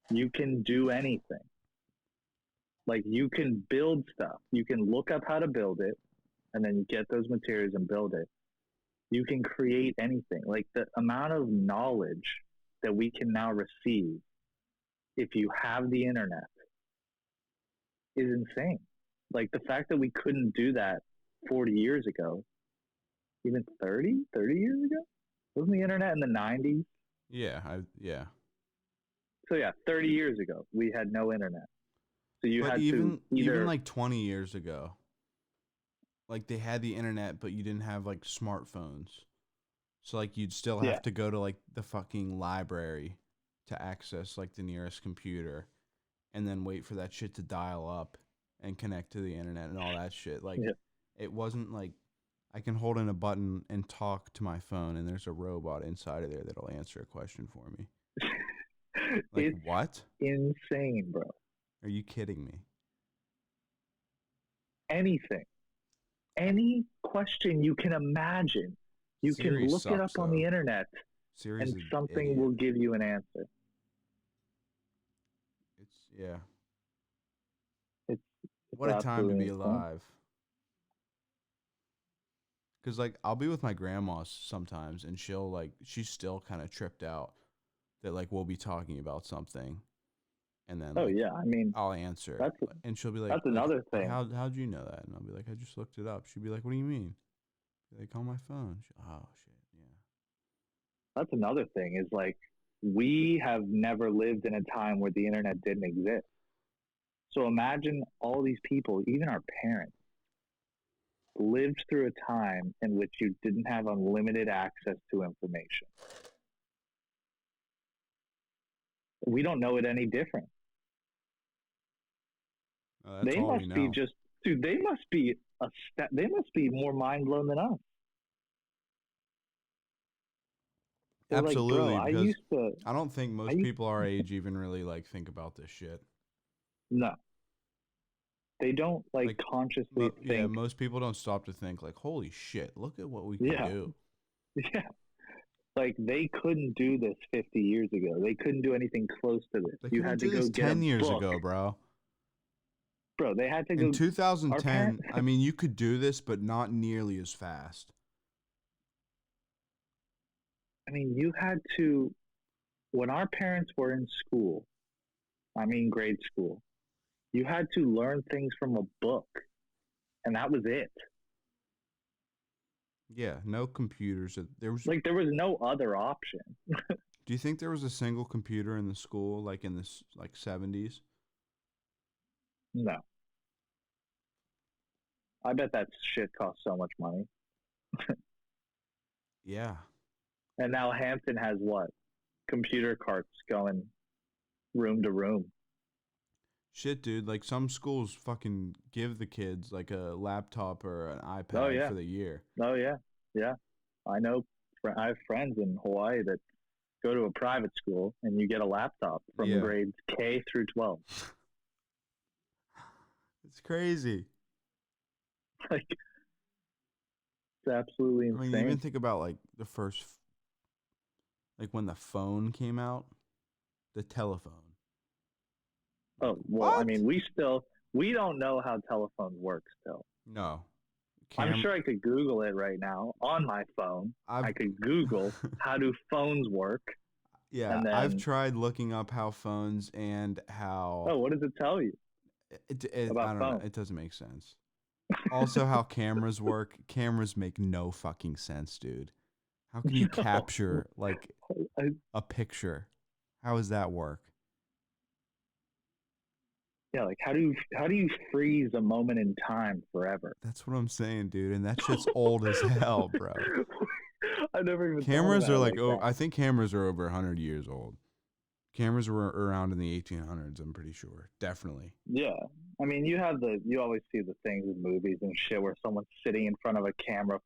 you can do anything. Like, you can build stuff. You can look up how to build it, and then you get those materials and build it. You can create anything. Like, the amount of knowledge that we can now receive if you have the internet is insane. Like, the fact that we couldn't do that 40 years ago, even 30 years ago? Wasn't the internet in the 90s? Yeah. So, yeah, 30 years ago, we had no internet. So you But had even to either... even like 20 years ago, like they had the internet, but you didn't have like smartphones. So like you'd still have to go to like the fucking library to access like the nearest computer, and then wait for that shit to dial up and connect to the internet and all that shit. Like it wasn't like I can hold in a button and talk to my phone and there's a robot inside of there that'll answer a question for me. Like, it's what? Insane, bro. Are you kidding me? Anything. Any question you can imagine. You Siri can look sucks, it up on the internet Siri's and something idiot. will give you an answer. It's what a time to be insane. alive. Because like I'll be with my grandma sometimes and she's still kind of tripped out that like we'll be talking about something, and then I mean, I'll answer and she'll be like, that's another thing. How'd you know that? And I'll be like, I just looked it up. She'd be like, what do you mean? Like, on my phone. Oh shit, yeah. That's another thing is like we have never lived in a time where the internet didn't exist. So imagine all these people, even our parents, lived through a time in which you didn't have unlimited access to information. We don't know it any different. That's They all must we be know. just, dude. They must be they must be more mind blown than us. They're Absolutely, like, bro, because I don't think most people our age even really like think about this shit. No, they don't like consciously think. Most people don't stop to think like, holy shit, look at what we can Yeah, do. yeah. Like they couldn't do this 50 years ago. They couldn't do anything close to this. They You couldn't had to do go this get 10 a years book, ago, bro. bro. They had to go. In 2010, parents, I mean, you could do this, but not nearly as fast. I mean, you had to. When our parents were in school, I mean grade school, you had to learn things from a book, and that was it. Yeah, no computers. There was Like there was no other option. Do you think there was a single computer in the school, like in the 70s? No, I bet that shit costs so much money. Yeah. And now Hampton has what? Computer carts going room to room. Shit, dude. Like some schools fucking give the kids like a laptop or an iPad Oh yeah. for the year. Oh yeah, yeah. I know. I have friends in Hawaii that go to a private school, and you get a laptop from grades K through 12. It's crazy. Like, it's absolutely insane. I mean, even think about like the first, like when the phone came out, the telephone. Oh well, what? I mean, we don't know how telephones work still. No. I'm sure I could Google it right now on my phone. I could Google how do phones work. Yeah, I've tried looking up how phones and how. Oh, what does it tell you? About I don't know. It doesn't make sense. Also, how cameras work. Cameras make no fucking sense, dude. How can you capture like a picture? How does that work? Yeah, like how do you freeze a moment in time forever? That's what I'm saying, dude. And that shit's old as hell, bro. I never even. Cameras are like I think cameras are over 100 years old. Cameras were around in the 1800s. I'm pretty sure, definitely. Yeah, I mean, you always see the things in movies and shit where someone's sitting in front of a camera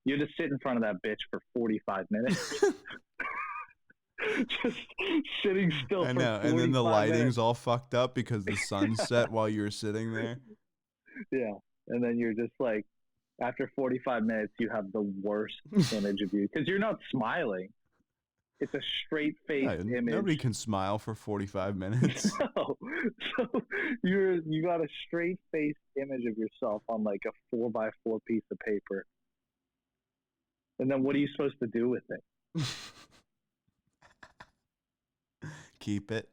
you just sit in front of that bitch for 45 minutes. Just sitting still. I know, and then the lighting's all fucked up because the sun set while you were sitting there. Yeah, and then you're just like, after 45 minutes, you have the worst image of you because you're not smiling. It's a straight-faced image. Nobody can smile for 45 minutes. No. So you got a straight-faced image of yourself on like a 4x4 piece of paper. And then what are you supposed to do with it? Keep it.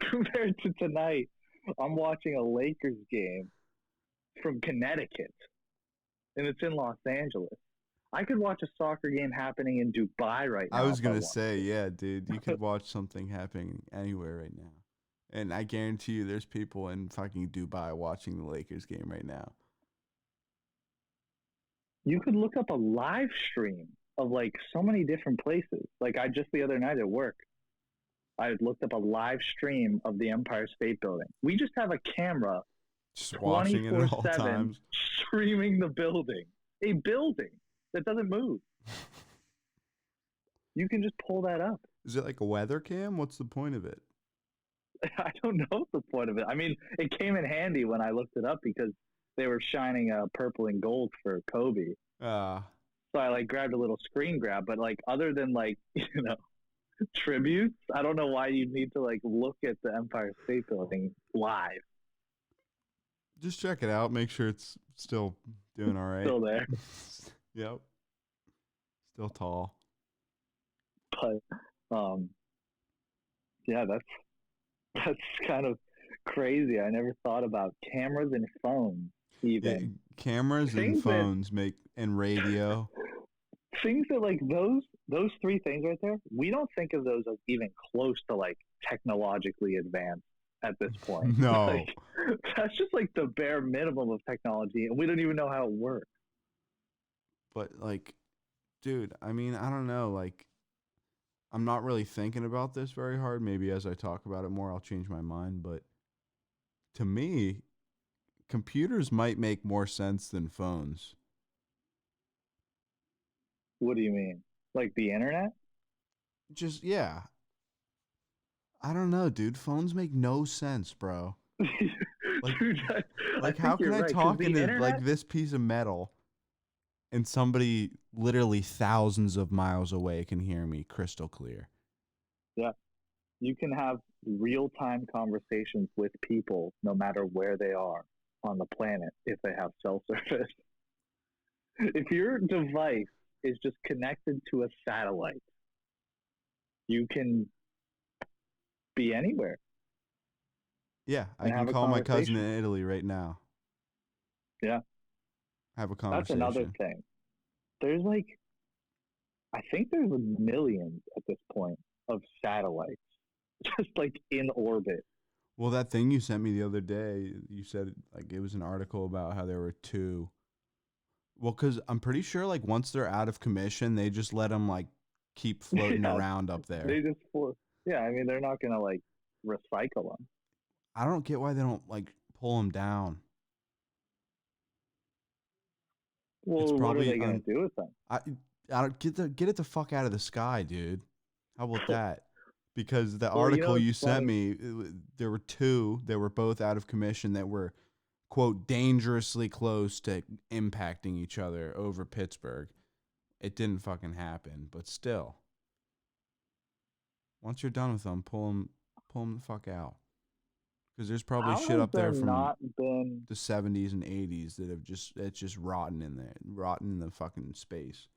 Compared to tonight, I'm watching a Lakers game from Connecticut, and it's in Los Angeles. I could watch a soccer game happening in Dubai right now. I was going to say, yeah, dude, you could watch something happening anywhere right now. And I guarantee you there's people in fucking Dubai watching the Lakers game right now. You could look up a live stream of like so many different places. Like the other night at work, I looked up a live stream of the Empire State Building. We just have a camera just watching it at all times, streaming the building. A building that doesn't move. You can just pull that up. Is it like a weather cam? What's the point of it? I don't know the point of it. I mean, it came in handy when I looked it up because they were shining purple and gold for Kobe. So I like grabbed a little screen grab, but like other than like, tributes, I don't know why you need to like look at the Empire State Building live. Just check it out. Make sure it's still doing all right. Still there. Yep. Still tall. But yeah, that's kind of crazy. I never thought about cameras and phones even. Yeah, cameras and phones and radio. Things that like those three things right there, we don't think of those as even close to like technologically advanced. at this point. No, Like, that's just like the bare minimum of technology, and we don't even know how it works. but like, dude, I mean, I don't know. Like, I'm not really thinking about this very hard. Maybe as I talk about it more, I'll change my mind. But to me, computers might make more sense than phones. What do you mean? Like the internet? Just, yeah. I don't know, dude. Phones make no sense, bro. Like, Dude, I how think can you're I right because talk the into internet. like this piece of metal and somebody literally thousands of miles away can hear me crystal clear? Yeah, you can have real time conversations with people no matter where they are on the planet if they have cell service. If your device is just connected to a satellite, you can be anywhere Yeah, I and can have a call my cousin conversation. in Italy right now. Yeah, Have a that's another conversation. thing. There's like, I think there's millions at this point of satellites just like in orbit. Well, that thing you sent me the other day, you said like it was an article about how there were two. Well, because I'm pretty sure like once they're out of commission, they just let them like keep floating Yeah, around up there. they just for yeah. I mean, they're not gonna like recycle them. I don't get why they don't like pull them down. It's Well, what are probably they gonna do with them? I I don't get it the fuck out of the sky, dude. How about that? Because the Well, article it's you sent funny. me, there were two that were both out of commission that were quote dangerously close to impacting each other over Pittsburgh. It didn't fucking happen, but still, once you're done with them, pull them the fuck out. Because there's probably How shit has up there there from not been? the 70s and 80s that have just it's just rotten in there, rotten in the fucking space.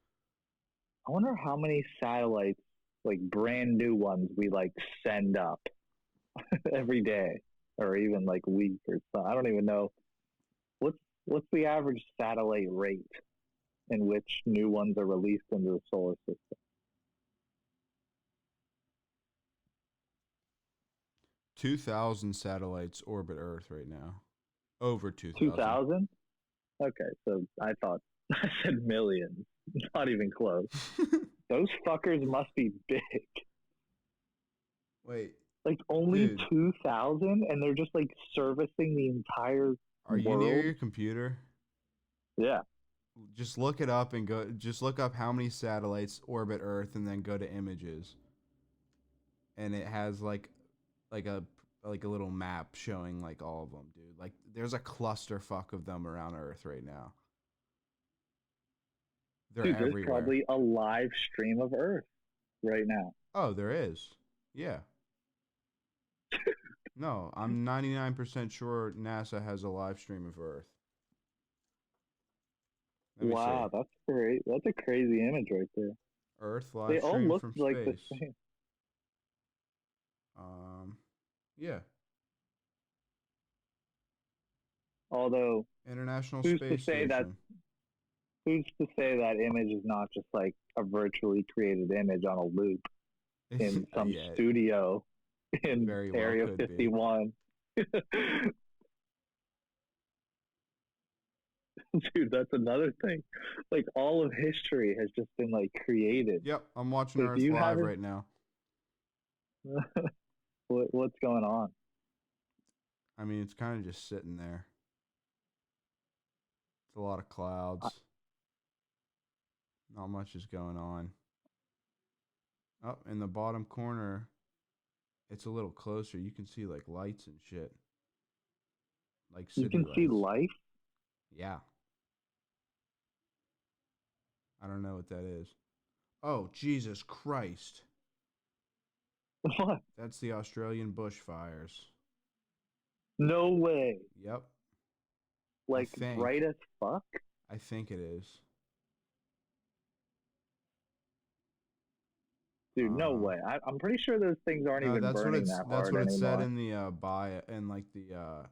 I wonder how many satellites, like brand new ones, we like send up every day, or even like week or so. I don't even know what's what's the average satellite rate in which new ones are released into the solar system. 2,000 satellites orbit Earth right now. Over 2,000. 2000. Okay, so I thought I said millions. Not even close. Those fuckers must be big. Wait, Like only dude, 2000, and they're just like servicing the entire are you near world. your computer? Yeah. Just look it up and go. Just look up how many satellites orbit Earth, and then go to images, and it has like a like a little map showing like all of them, dude. Like there's a clusterfuck of them around Earth right now. They're Dude, there's everywhere. probably a live stream of Earth right now. Oh, there is. Yeah. No, I'm 99% sure NASA has a live stream of Earth. Let me see. Wow, that's great. That's a crazy image right there. Earth They live all stream look from like the space. same. Um, yeah. Although, International who's to Space say that Station. who's to say that image is not just like a virtually created image on a loop in some Yeah, studio it in very well Area could be. 51? Dude, that's another thing. Like all of history has just been like created. Yep, I'm watching So if Earth you live haven't, right now. what's going on? I mean, it's kind of just sitting there. It's a lot of clouds. Not much is going on. Up in the bottom corner, it's a little closer. You can see like lights and shit, like You city can see lights. life. Yeah, I don't know what that is. Oh, Jesus Christ. What? That's the Australian bushfires. No way. Yep, I Like think. bright as fuck. I think it is. Dude, no Uh, way. I'm pretty sure those things aren't no, even burning that that's hard what it said anymore. in the bio and like the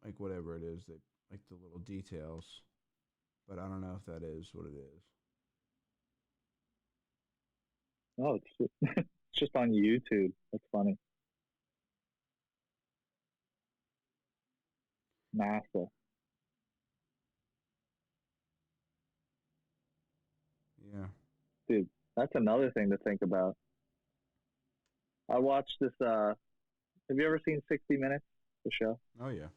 like whatever it is, they like the little details. But I don't know if that is what it is. Oh, it's just on YouTube. That's funny. NASA. Yeah. Dude, that's another thing to think about. I watched this. Have you ever seen 60 Minutes, the show? Oh yeah.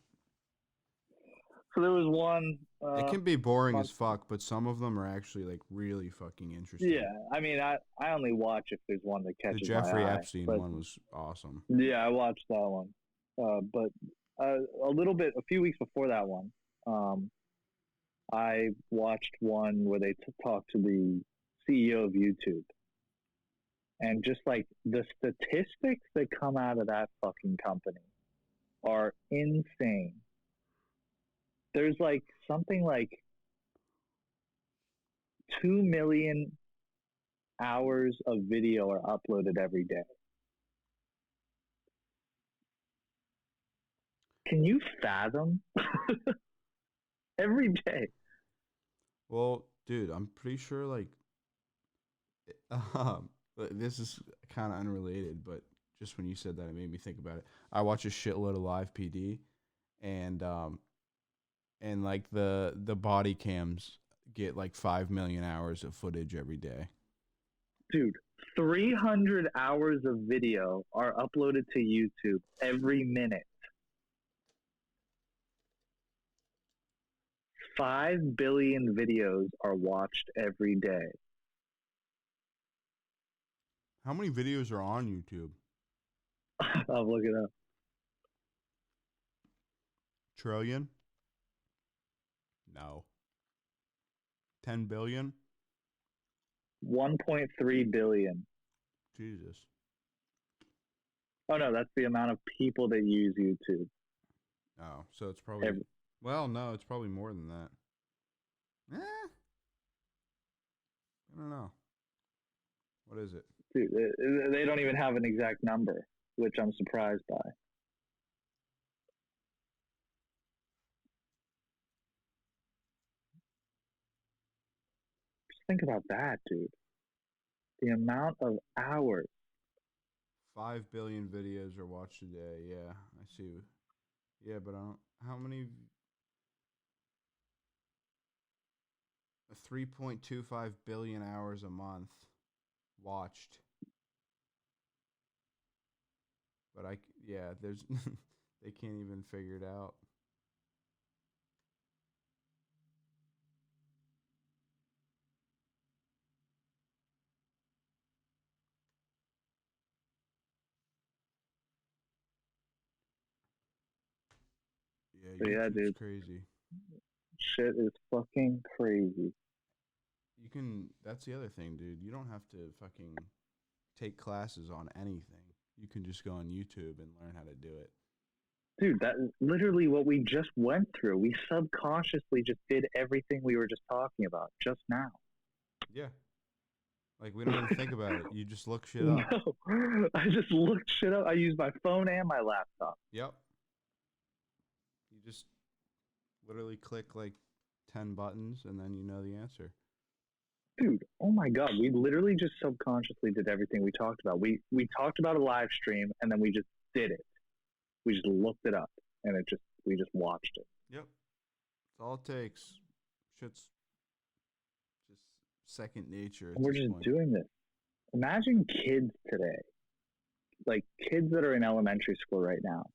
So there was one. It can be boring Month, as fuck, but some of them are actually like really fucking interesting. yeah, I mean, I only watch if there's one that The catches my Jeffrey eye. Epstein But one was awesome. yeah, I watched that one. But a few weeks before that one, I watched one where they talked to the CEO of YouTube, and just like the statistics that come out of that fucking company are insane. There's like something like 2 million hours of video are uploaded every day. Can you fathom? Every day. Well, dude, I'm pretty sure like this is kind of unrelated, but just when you said that, it made me think about it. I watch a shitload of live PD, and like the body cams get like 5 million hours of footage every day. Dude, 300 hours of video are uploaded to YouTube every minute. 5 billion videos are watched every day. How many videos are on YouTube? I'll look it up. Trillion? No. 10 billion? 1.3 billion. Jesus. Oh no, that's the amount of people that use YouTube. Oh, so it's probably well, no, it's probably more than that. I don't know. What is it? Dude, they don't even have an exact number, which I'm surprised by. Just think about that, dude. The amount of hours. 5 billion videos are watched a day. Yeah, I see. Yeah, but I don't. How many? 3.25 billion hours a month watched. But yeah, there's they can't even figure it out. Yeah, So yeah, YouTube's dude, crazy. shit is fucking crazy. You can. That's the other thing, dude. You don't have to fucking take classes on anything. You can just go on YouTube and learn how to do it. Dude, that is literally what we just went through. We subconsciously just did everything we were just talking about just now. Yeah. Like, we don't even think about it. You just look shit up. No, I just looked shit up. I used my phone and my laptop. Yep. You just literally click like 10 buttons and then you know the answer. Dude, oh my god, we literally just subconsciously did everything we talked about. We talked about a live stream and then we just did it. We just looked it up and we just watched it. Yep. That's all it takes. Shit's just second nature at We're this just point. doing this. Imagine kids today, like kids that are in elementary school right now,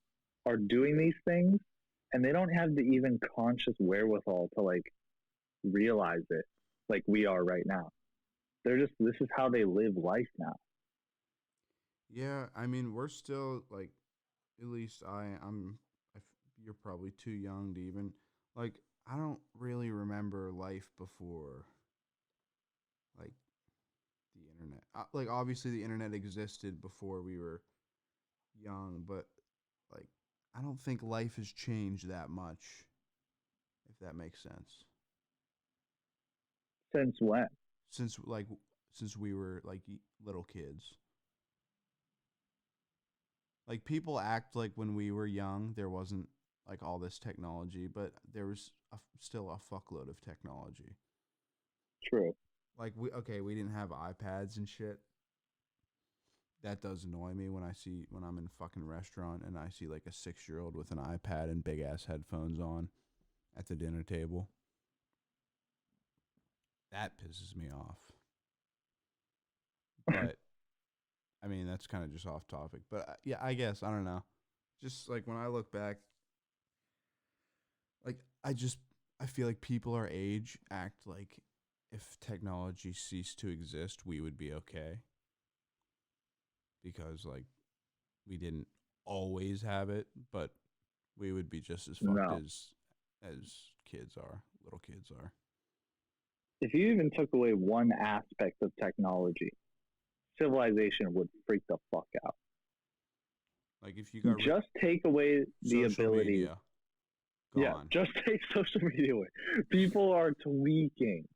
are doing these things and they don't have the even conscious wherewithal to like realize it like we are right now. This is how they live life now. Yeah, I mean, we're still like, at least you're probably too young to even, like, I don't really remember life before, like, the internet. Like, obviously the internet existed before we were young, but like, I don't think life has changed that much, if that makes sense. Since when? Since like since we were like little kids. Like, people act like when we were young there wasn't like all this technology, but there was still a fuckload of technology. True. Like, we didn't have iPads and shit. that does annoy me when I'm in a fucking restaurant and I see like a 6-year-old with an iPad and big ass headphones on at the dinner table. That pisses me off. But I mean, that's kind of just off topic. But yeah, I guess I don't know. Just like when I look back, like I feel like people our age act like if technology ceased to exist, we would be okay because like we didn't always have it, but we would be just as fucked No. as kids are, little kids are. If you even took away one aspect of technology, civilization would freak the fuck out. Like if you got just take away the ability. Media, gone. Yeah, just take social media away. People are tweaking.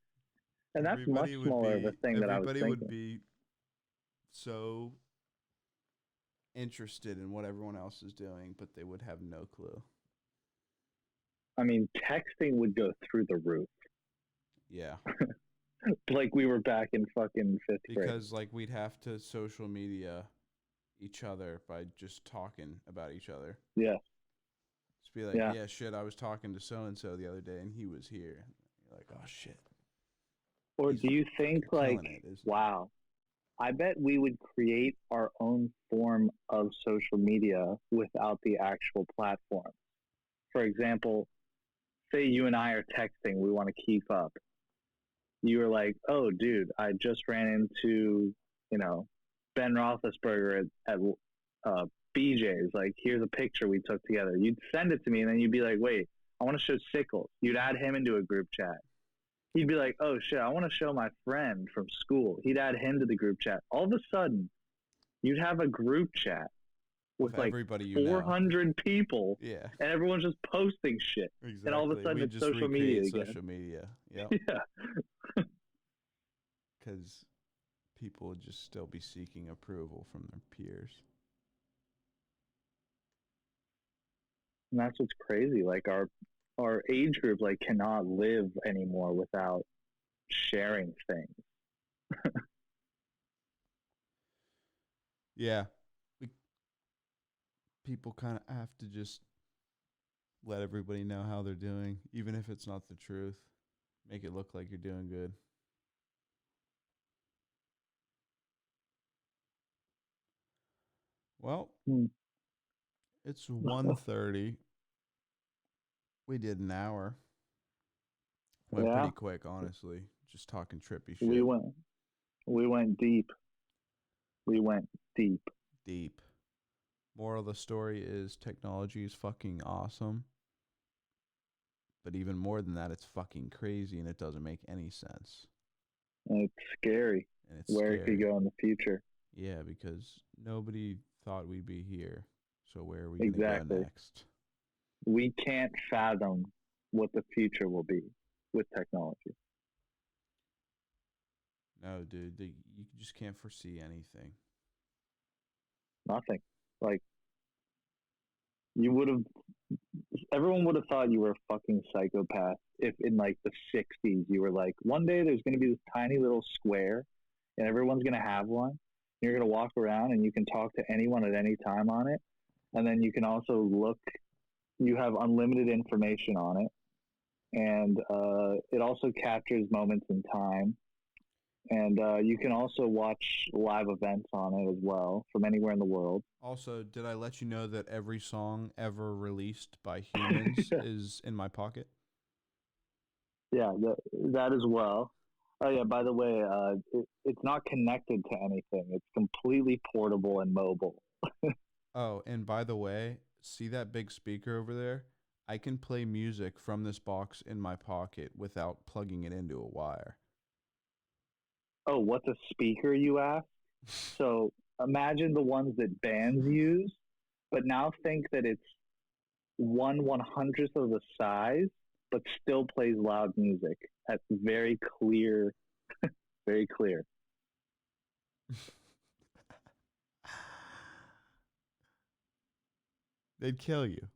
And that's much smaller of a thing that I was thinking. Everybody would be so interested in what everyone else is doing, but they would have no clue. I mean, texting would go through the roof. Yeah. Like we were back in fucking 5th grade. Because like we'd have to social media each other by just talking about each other. Yeah. Just be like, yeah shit, I was talking to so-and-so the other day and he was here. You're like, oh shit. Or do you think like, wow, I bet we would create our own form of social media without the actual platform. For example, say you and I are texting, we want to keep up. You were like, oh, dude, I just ran into, Ben Roethlisberger at BJ's. Like, here's a picture we took together. You'd send it to me, and then you'd be like, wait, I want to show Sickles. You'd add him into a group chat. He'd be like, oh, shit, I want to show my friend from school. He'd add him to the group chat. All of a sudden, you'd have a group chat with like 400 people. Yeah. And everyone's just posting shit. Exactly. And all of a sudden, it's social media again. Social media. Yep. Yeah. Because people would just still be seeking approval from their peers. And that's what's crazy. Like our age group like cannot live anymore without sharing things. Yeah. People kind of have to just let everybody know how they're doing, even if it's not the truth. Make it look like you're doing good. Well, it's 1:30. We did an hour. Went pretty quick, honestly. Just talking trippy shit. We went deep. Deep. Moral of the story is technology is fucking awesome. But even more than that, it's fucking crazy and it doesn't make any sense. And it's scary. And it's where it could go in the future. Yeah, because nobody thought we'd be here. So where are we going to go next? We can't fathom what the future will be with technology. No, dude, you just can't foresee anything. Nothing. Like, everyone would have thought you were a fucking psychopath if in like the 60s you were like, one day there's going to be this tiny little square and everyone's going to have one. You're going to walk around and you can talk to anyone at any time on it. And then you can also you have unlimited information on it. And it also captures moments in time. And you can also watch live events on it as well from anywhere in the world. Also, did I let you know that every song ever released by humans is in my pocket? Yeah, that as well. Oh, yeah, by the way, it's not connected to anything. It's completely portable and mobile. Oh, and by the way, see that big speaker over there? I can play music from this box in my pocket without plugging it into a wire. Oh, what's a speaker, you ask? So imagine the ones that bands use, but now think that it's 1/100th of the size, but still plays loud music at very clear, very clear. They'd kill you.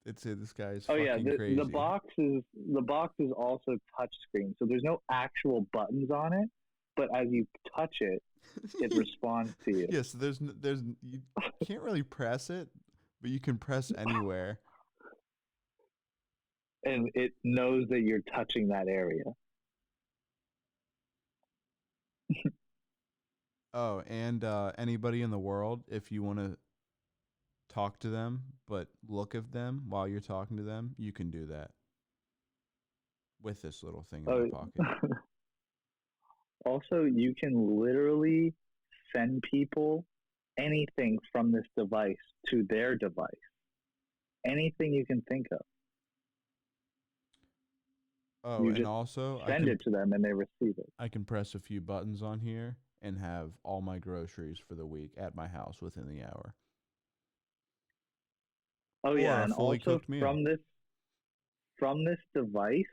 They'd say this guy is fucking crazy. The box is also touchscreen, so there's no actual buttons on it. but as you touch it, it responds to you. Yeah, so you can't really press it, but you can press anywhere. And it knows that you're touching that area. Oh, and anybody in the world, if you want to talk to them but look at them while you're talking to them, you can do that with this little thing in my Oh, pocket. also, you can literally send people anything from this device to their device. Anything you can think of. Oh, You and just also send it to them and they receive it. I can press a few buttons on here and have all my groceries for the week at my house within the hour. Oh Or yeah, a and fully also cooked meal. from this device,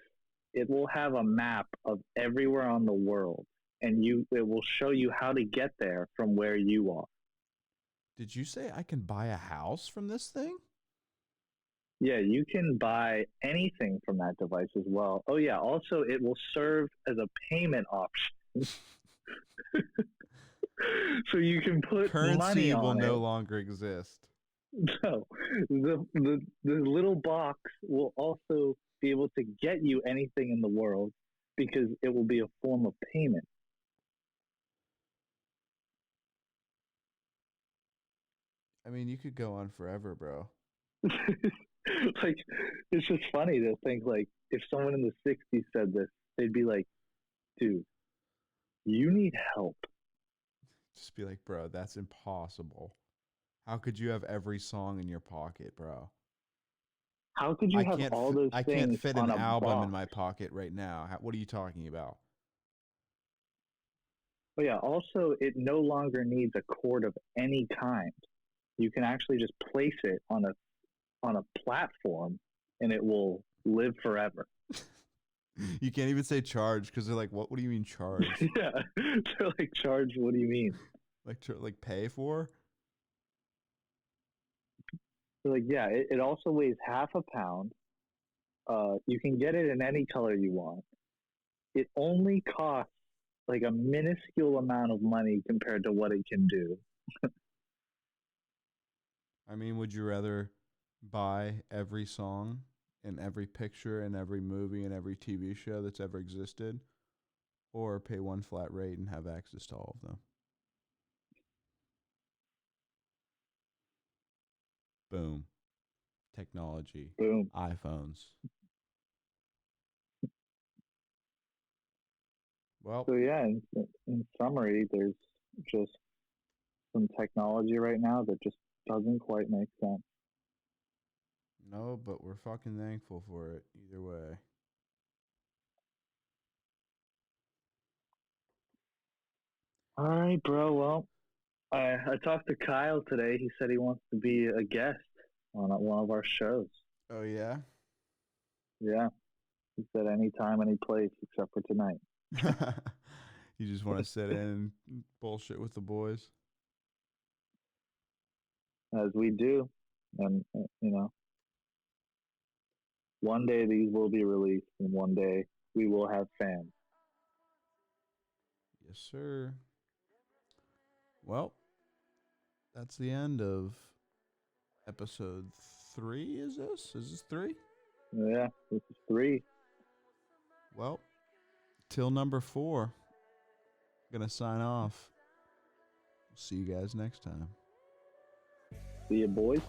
it will have a map of everywhere on the world, and it will show you how to get there from where you are. Did you say I can buy a house from this thing? Yeah, you can buy anything from that device as well. Oh yeah, also it will serve as a payment option. So you can put money Currency will on no it. longer exist. No, the little box will also be able to get you anything in the world because it will be a form of payment. I mean, you could go on forever, bro. Like, it's just funny to think, like, if someone in the 60s said this, they'd be like, dude, you need help. Just be like, bro, that's impossible. How could you have every song in your pocket, bro? How could you have all those I can't things fit on an a album in box? my pocket right now. What are you talking about? But yeah, also, it no longer needs a cord of any kind. You can actually just place it on a platform and it will live forever. You can't even say charge because they're like, what do you mean charge? Yeah. They're like, charge, what do you mean? Like pay for? They're like, yeah, it also weighs half a pound. You can get it in any color you want. It only costs like a minuscule amount of money compared to what it can do. I mean, would you rather buy every song and every picture and every movie and every TV show that's ever existed, or pay one flat rate and have access to all of them? Boom. Technology. Boom. iPhones. Well, So yeah, in summary, there's just some technology right now that just doesn't quite make sense. no, but we're fucking thankful for it either way. All right, bro. Well, I talked to Kyle today. He said he wants to be a guest on one of our shows. Oh, yeah? Yeah, he said anytime, any place except for tonight. You just want to sit in and bullshit with the boys? As we do, and one day these will be released, and one day we will have fans. Yes, sir. Well, that's the end of episode 3. Is this 3? Yeah, this is 3. Well, till number 4. Gonna sign off. See you guys next time. See you, boys.